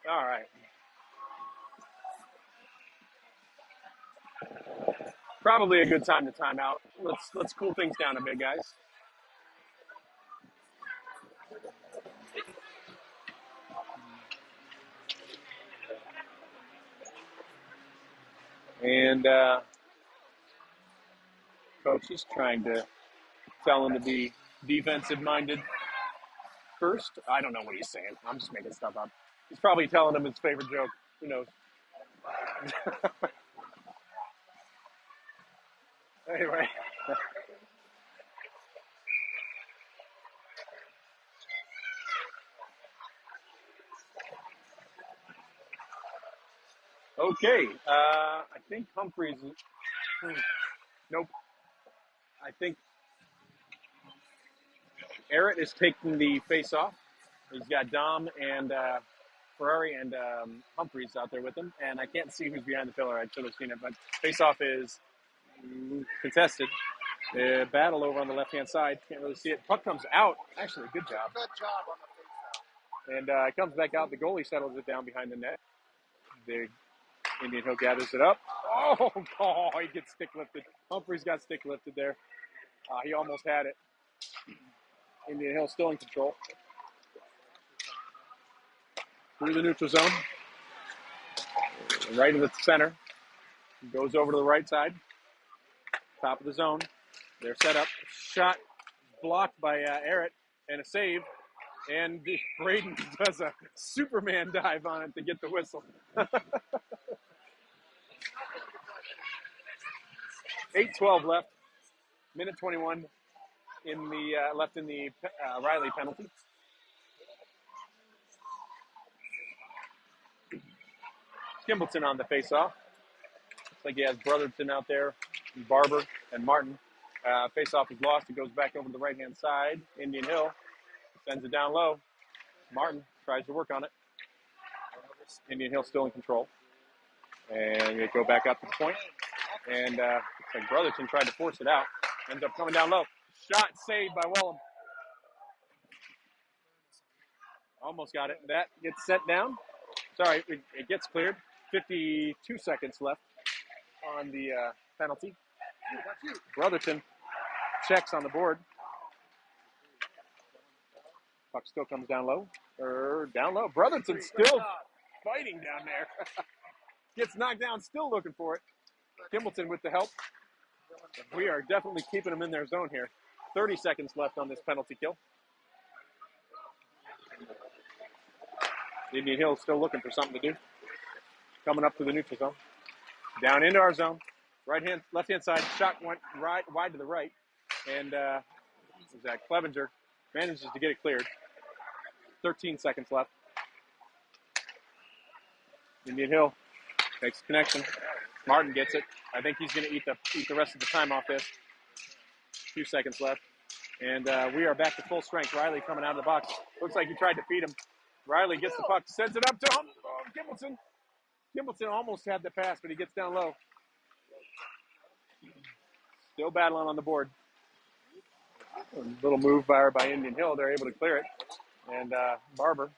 All right. Probably a good time to time out. Let's cool things down a bit, guys. And coach is trying to tell him to be defensive-minded first. I don't know what he's saying. I'm just making stuff up. He's probably telling him his favorite joke. Who knows? Anyway. Okay. I think Humphreys. Nope. I think Arrett is taking the face-off. He's got Dom and Ferrari and Humphreys out there with him. And I can't see who's behind the pillar. I should have seen it. But face-off is Contested. Battle over on the left-hand side. Can't really see it. Puck comes out. Actually, good job. Good job on the face-off. And it comes back out. The goalie settles it down behind the net. The Indian Hill gathers it up. Oh, he gets stick lifted. Humphreys got stick lifted there. He almost had it. Indian Hill still in control. Through the neutral zone. Right in the center. Goes over to the right side. Top of the zone. They're set up. Shot blocked by Arrett and a save. And Braden does a Superman dive on it to get the whistle. 8:12 left. Minute 21 in the left in the Riley penalty. Kimbleton on the face-off. Looks like he has Brotherton out there, Barber, and Martin. Face-off is lost. It goes back over to the right-hand side. Indian Hill sends it down low. Martin tries to work on it. Indian Hill still in control. And they go back up to the point. And looks like Brotherton tried to force it out. Ends up coming down low. Shot saved by Wellham. Almost got it. That gets set down. Sorry, it gets cleared. 52 seconds left on the penalty. Brotherton checks on the board. Puck still comes down low. Down low. Brotherton still fighting down there. Gets knocked down, still looking for it. Kimbleton with the help. We are definitely keeping them in their zone here. 30 seconds left on this penalty kill. Indian Hill still looking for something to do. Coming up to the neutral zone. Down into our zone. Left-hand side. Shot went wide to the right. And Zach Clevenger manages to get it cleared. 13 seconds left. Indian Hill makes the connection. Martin gets it. I think he's going to eat the rest of the time off this. A few seconds left. And we are back to full strength. Riley coming out of the box. Looks like he tried to feed him. Riley gets the puck, sends it up to him. Oh, Kimbleton. Kimbleton almost had the pass, but he gets down low. Still battling on the board. A little move by Indian Hill. They're able to clear it. And Barber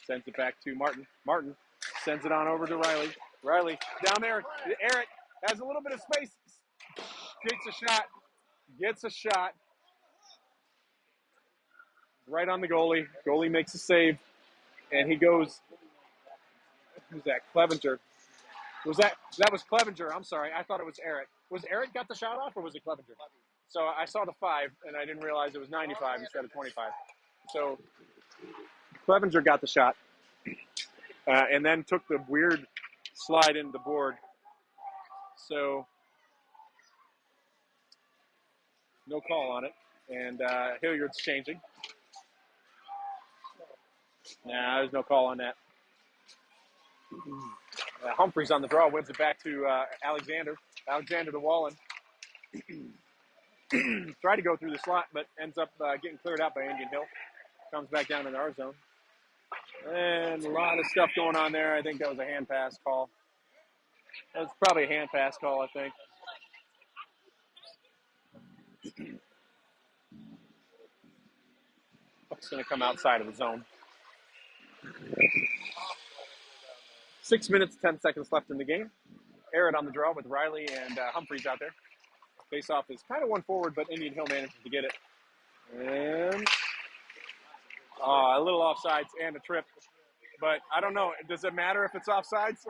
sends it back to Martin. Martin sends it on over to Riley. Riley down there. Eric has a little bit of space. Gets a shot. Right on the goalie. Goalie makes a save. And he goes, who's that? Clevenger. That was Clevenger. I'm sorry. I thought it was Eric. Was Eric got the shot off or was it Clevenger? So I saw the 5 and I didn't realize it was 95 instead of 25. So Clevenger got the shot and then took the weird slide into the board. So no call on it. And Hilliard's changing. Nah, there's no call on that. Humphreys on the draw, wins it back to Alexander. Alexander to Wallen. Tried to go through the slot, but ends up getting cleared out by Indian Hill. Comes back down in our zone. And a lot of stuff going on there. I think that was a hand pass call. That was probably a hand pass call, I think. Puck's going to come outside of the zone. 6 minutes, 10 seconds left in the game. Arrett on the draw with Riley and Humphreys out there. Face-off is kind of one forward, but Indian Hill manages to get it. And a little offsides and a trip. But I don't know. Does it matter if it's offsides?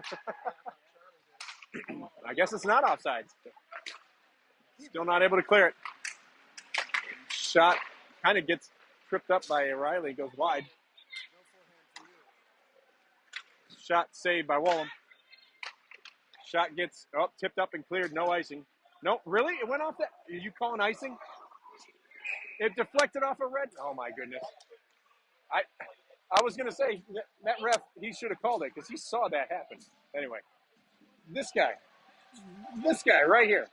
I guess it's not offsides. Still not able to clear it. Shot kind of gets tripped up by Riley, goes wide. Shot saved by Wallum. Shot gets tipped up and cleared, no icing. No, really? It went off that? Are you calling icing? It deflected off a red? Oh, my goodness. I was going to say, that ref, he should have called it because he saw that happen. Anyway, this guy right here.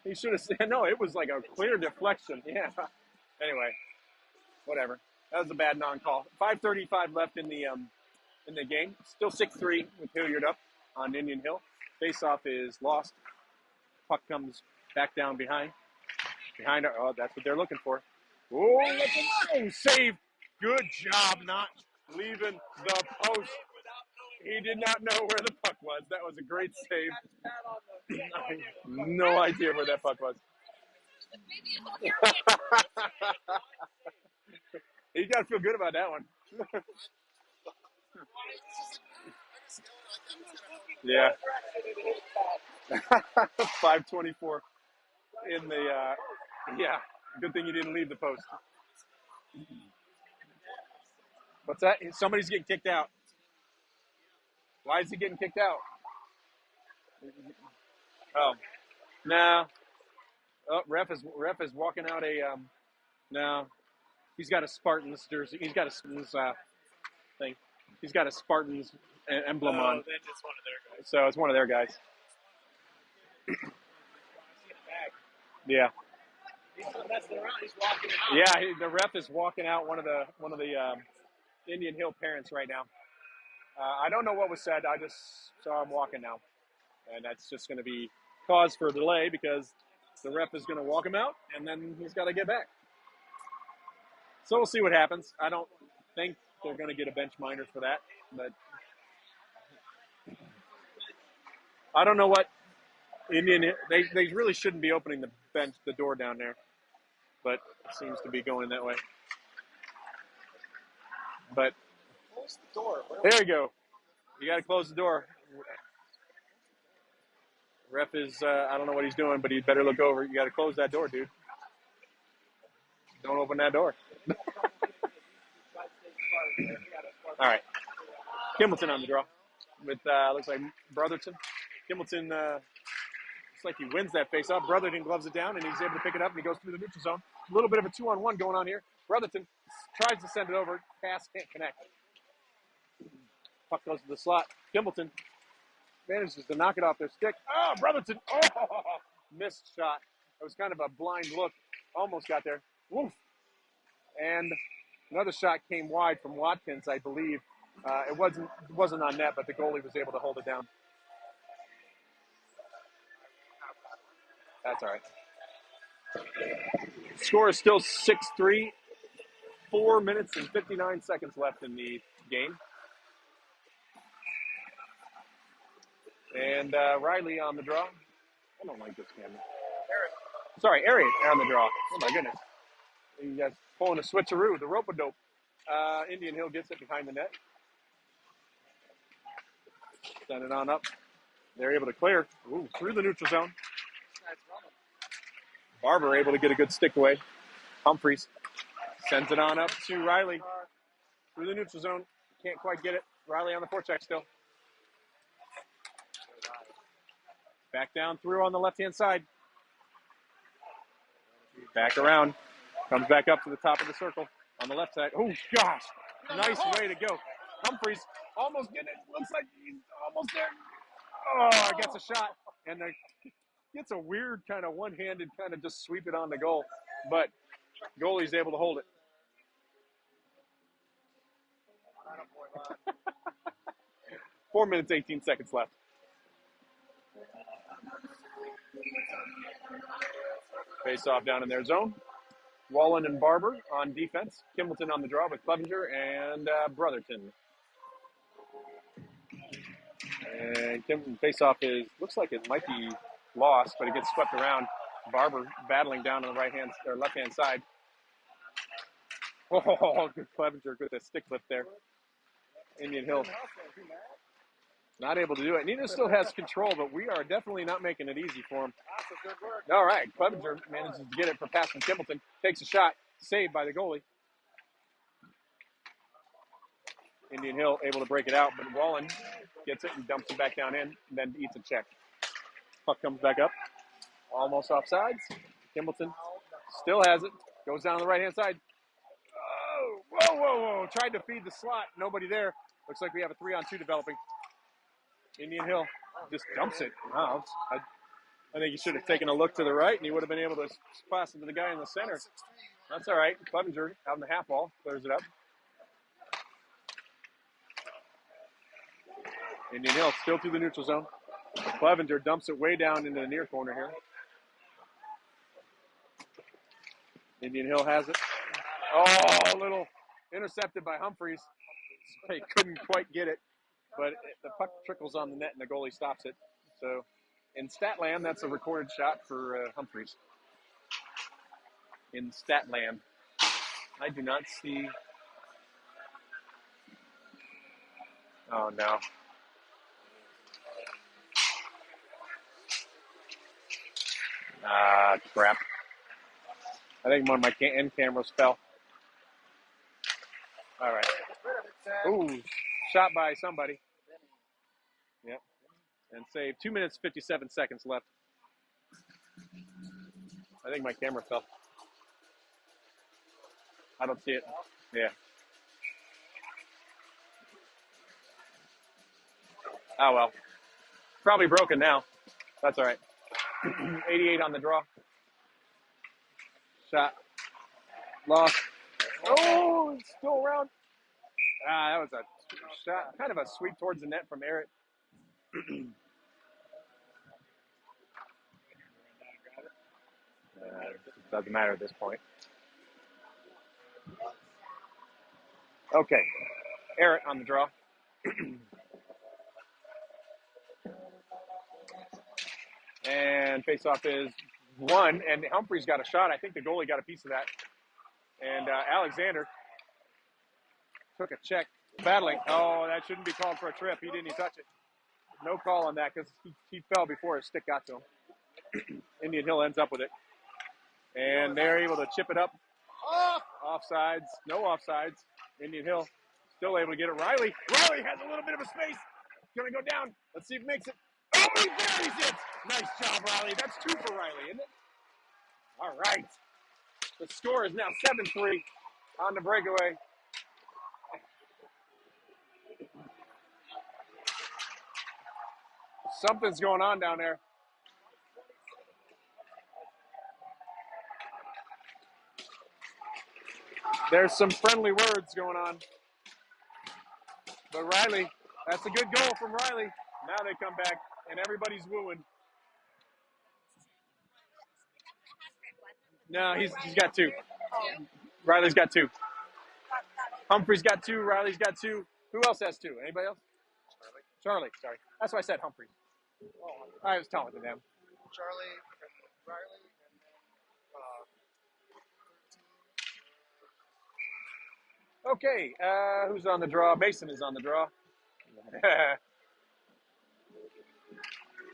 He should have said, no, it was like a clear deflection. Yeah. Anyway, whatever. That was a bad non-call. 5:35 left in the game. Still 6-3 with Hilliard up on Indian Hill. Face-off is lost. Puck comes back down behind her. Oh, that's what they're looking for. Oh, save. Good job not leaving the post. He did not know where the puck was. That was a great save. I have no idea where that puck was. You got to feel good about that one. Yeah. 5:24 in the, yeah, good thing you didn't leave the post. What's that? Somebody's getting kicked out. Why is he getting kicked out? Oh, no. Oh, ref is walking out a, no. He's got a Spartans jersey. He's got a Spartans thing. He's got a Spartans emblem on. Then it's one of their guys. So it's one of their guys. Yeah. He's not messing around. He's walking out. Yeah, the ref is walking out one of the Indian Hill parents right now. I don't know what was said. I just saw him walking now, and that's just going to be cause for delay because the ref is going to walk him out, and then he's got to get back. So we'll see what happens. I don't think they're going to get a bench minor for that, but I don't know what Indian. They really shouldn't be opening the door down there, but it seems to be going that way. But Close the door. there you go. You got to close the door. Ref is, I don't know what he's doing, but he better look over. You got to close that door, dude. Don't open that door. All right. Kimbleton on the draw with, looks like Brotherton. Kimbleton, looks like he wins that face-off. Brotherton gloves it down, and he's able to pick it up, and he goes through the neutral zone. A little bit of a 2-on-1 going on here. Brotherton tries to send it over. Pass can't connect. Puck goes to the slot. Kimbleton manages to knock it off their stick. Oh, Brotherton. Oh, missed shot. It was kind of a blind look. Almost got there. Woof. And another shot came wide from Watkins, I believe. It wasn't on net, but the goalie was able to hold it down. That's all right. Score is still 6-3. 4 minutes and 59 seconds left in the game. And Riley on the draw. I don't like this camera. Ariat on the draw. Oh, my goodness. You guys pulling a switcheroo, the rope-a-dope. Indian Hill gets it behind the net. Send it on up. They're able to clear. Ooh, through the neutral zone. Barber able to get a good stick away. Humphreys sends it on up to Riley. Through the neutral zone. Can't quite get it. Riley on the forecheck still. Back down through on the left-hand side. Back around. Comes back up to the top of the circle on the left side. Oh, gosh. Nice way to go. Humphreys almost getting it. Looks like he's almost there. Oh, gets a shot. And gets a weird kind of one-handed kind of just sweep it on the goal. But goalie's able to hold it. 4 minutes, 18 seconds left. Face off down in their zone. Wallen and Barber on defense. Kimbleton on the draw with Clevenger and Brotherton. And face off looks like it might be lost, but it gets swept around. Barber battling down on the right-hand or left-hand side. Oh, good Clevenger with a stick lift there. Indian Hill not able to do it. Nina still has control, but we are definitely not making it easy for him. All right, Clevenger manages to get it for pass from Kimbleton. Takes a shot, saved by the goalie. Indian Hill able to break it out, but Wallen gets it and dumps it back down in, and then eats a check. Puck comes back up, almost offsides. Kimbleton still has it, goes down on the right-hand side. Oh, whoa. Tried to feed the slot, nobody there. Looks like we have a 3-on-2 developing. Indian Hill just dumps it. Wow. I think he should have taken a look to the right, and he would have been able to pass it to the guy in the center. That's all right. Clevenger out in the half wall, clears it up. Indian Hill still through the neutral zone. Clevenger dumps it way down into the near corner here. Indian Hill has it. Oh, a little intercepted by Humphreys. He couldn't quite get it, but the puck trickles on the net and the goalie stops it. So in Statland, that's a recorded shot for Humphreys. In Statland. I do not see. Oh, no. Ah, crap. I think one of my end cameras fell. All right. Ooh, shot by somebody. Yep. And saved. 2 minutes, 57 seconds left. I think my camera fell. I don't see it. Yeah. Oh, well. Probably broken now. That's all right. 88 on the draw. Shot. Lost. Oh, it's still around. That was a shot. Kind of a sweep towards the net from Eric. It doesn't matter at this point. Okay. Eric on the draw. And face-off is won, and Humphreys got a shot. I think the goalie got a piece of that. And Alexander took a check, battling. Oh, that shouldn't be called for a trip. He didn't even touch it. No call on that because he fell before his stick got to him. Indian Hill ends up with it. And they're able to chip it up. Offsides. No offsides. Indian Hill still able to get it. Riley has a little bit of a space. Going to go down. Let's see if he makes it. Oh, he buries it. Nice job, Riley. That's 2 for Riley, isn't it? All right. The score is now 7-3 on the breakaway. Something's going on down there. There's some friendly words going on. But Riley, that's a good goal from Riley. Now they come back, and everybody's wooing. No, he's got 2. Riley's got 2. Humphreys got 2. Riley's got 2. Who else has 2? Anybody else? Charlie, sorry. That's why I said Humphreys. I was telling to them. Charlie and Riley, and then Okay, who's on the draw? Mason is on the draw.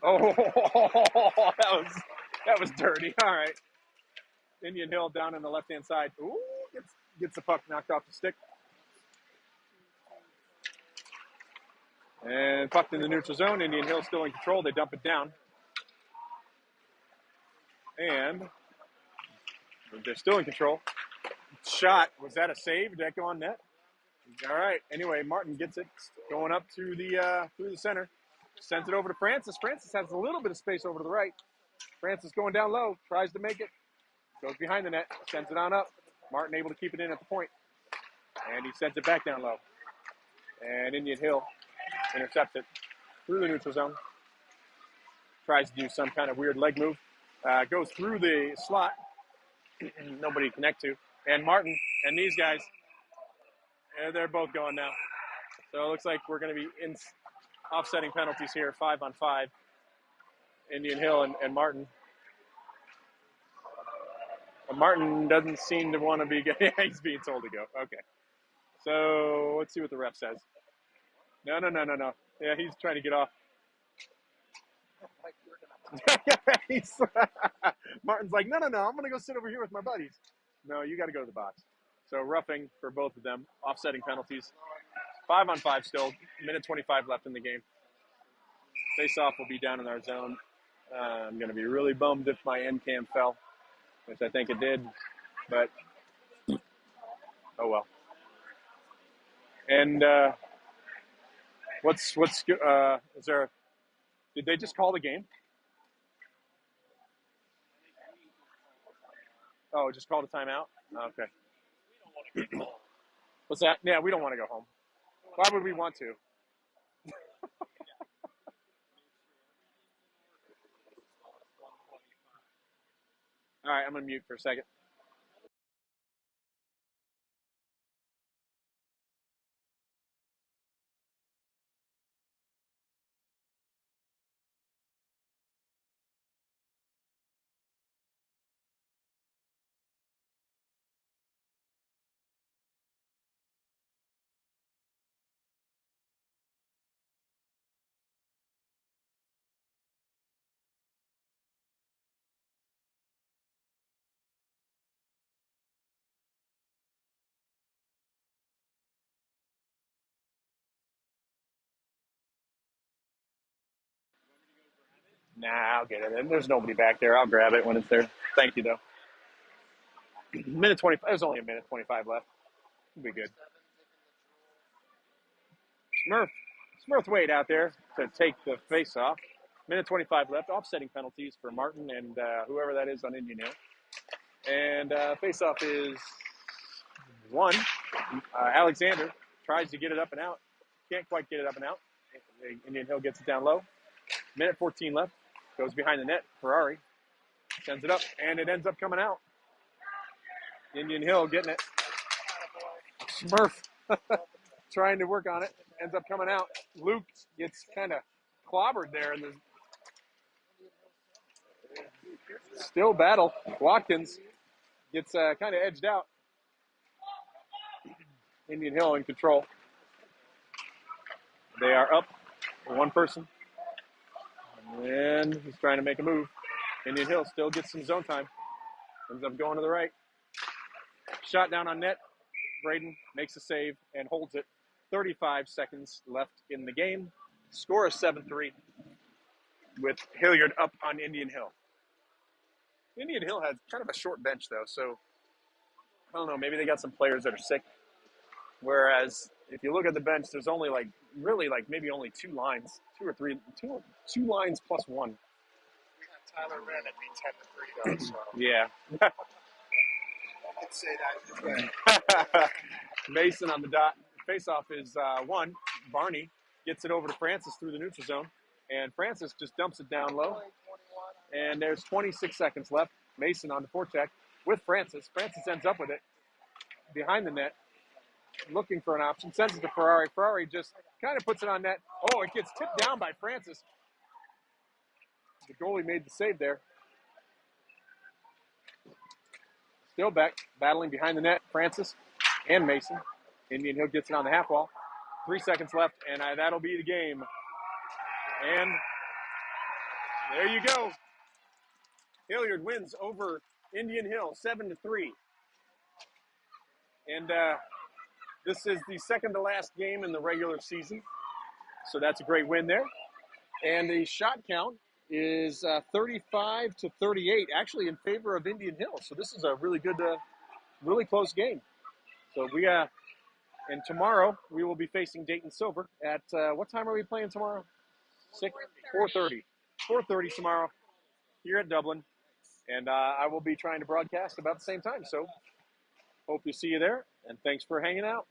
Oh, that was dirty. All right. Indian Hill down on the left-hand side. Ooh, gets the puck knocked off the stick. And puck in the neutral zone. Indian Hill still in control. They dump it down. And they're still in control. Shot. Was that a save? Did that go on net? All right. Anyway, Martin gets it. Going up to through the center. Sends it over to Francis. Francis has a little bit of space over to the right. Francis going down low. Tries to make it. Goes behind the net. Sends it on up. Martin able to keep it in at the point. And he sends it back down low. And Indian Hill intercepts it through the neutral zone. Tries to do some kind of weird leg move. Goes through the slot. Nobody to connect to. And Martin and these guys, they're both going now. So it looks like we're going to be in offsetting penalties here, 5-on-5. Indian Hill and Martin. And Martin doesn't seem to want to be – he's being told to go. Okay. So let's see what the ref says. No. Yeah, he's trying to get off. Martin's like, no, I'm going to go sit over here with my buddies. No, you got to go to the box. So roughing for both of them, offsetting penalties. 5-on-5 still, minute 25 left in the game. Face-off will be down in our zone. I'm going to be really bummed if my end cam fell, which I think it did, but oh well. And is there? Did they just call the game? Oh, just called a timeout? Okay. What's that? Yeah, we don't want to go home. Why would we want to? All right, I'm going to mute for a second. Nah, I'll get it. There's nobody back there. I'll grab it when it's there. Thank you, though. Minute 25. There's only a minute 25 left. We'll be good. Smurthwaite out there to take the face off. Minute 25 left. Offsetting penalties for Martin and whoever that is on Indian Hill. And face off is one. Alexander tries to get it up and out. Can't quite get it up and out. Indian Hill gets it down low. Minute 14 left. Goes behind the net. Ferrari sends it up, and it ends up coming out. Indian Hill getting it. Smurf trying to work on it. Ends up coming out. Luke gets kind of clobbered there. And still battle. Watkins gets kind of edged out. Indian Hill in control. They are up for one person. And he's trying to make a move. Indian Hill still gets some zone time. Ends up going to the right. Shot down on net. Braden makes a save and holds it. 35 seconds left in the game. Score is 7-3 with Hilliard up on Indian Hill. Indian Hill has kind of a short bench, though, so I don't know. Maybe they got some players that are sick. Whereas if you look at the bench, there's only maybe only two lines, two lines plus one. Tyler ran at me 10-3 though, so Yeah. I could say that. Mason on the dot. Face-off is one. Barney gets it over to Francis through the neutral zone, and Francis just dumps it down low. And there's 26 seconds left. Mason on the forecheck with Francis. Francis ends up with it behind the net, looking for an option. Sends it to Ferrari. Ferrari just kind of puts it on net. Oh, it gets tipped down by Francis. The goalie made the save there. Still back, battling behind the net. Francis and Mason. Indian Hill gets it on the half wall. 3 seconds left, and that'll be the game. And there you go. Hilliard wins over Indian Hill 7-3. And this is the second to last game in the regular season. So that's a great win there. And the shot count is 35-38, actually in favor of Indian Hill. So this is a really good, really close game. So and tomorrow we will be facing Dayton Silver at, what time are we playing tomorrow? 4:30. 4:30 tomorrow here at Dublin. And I will be trying to broadcast about the same time. So hope to see you there. And thanks for hanging out.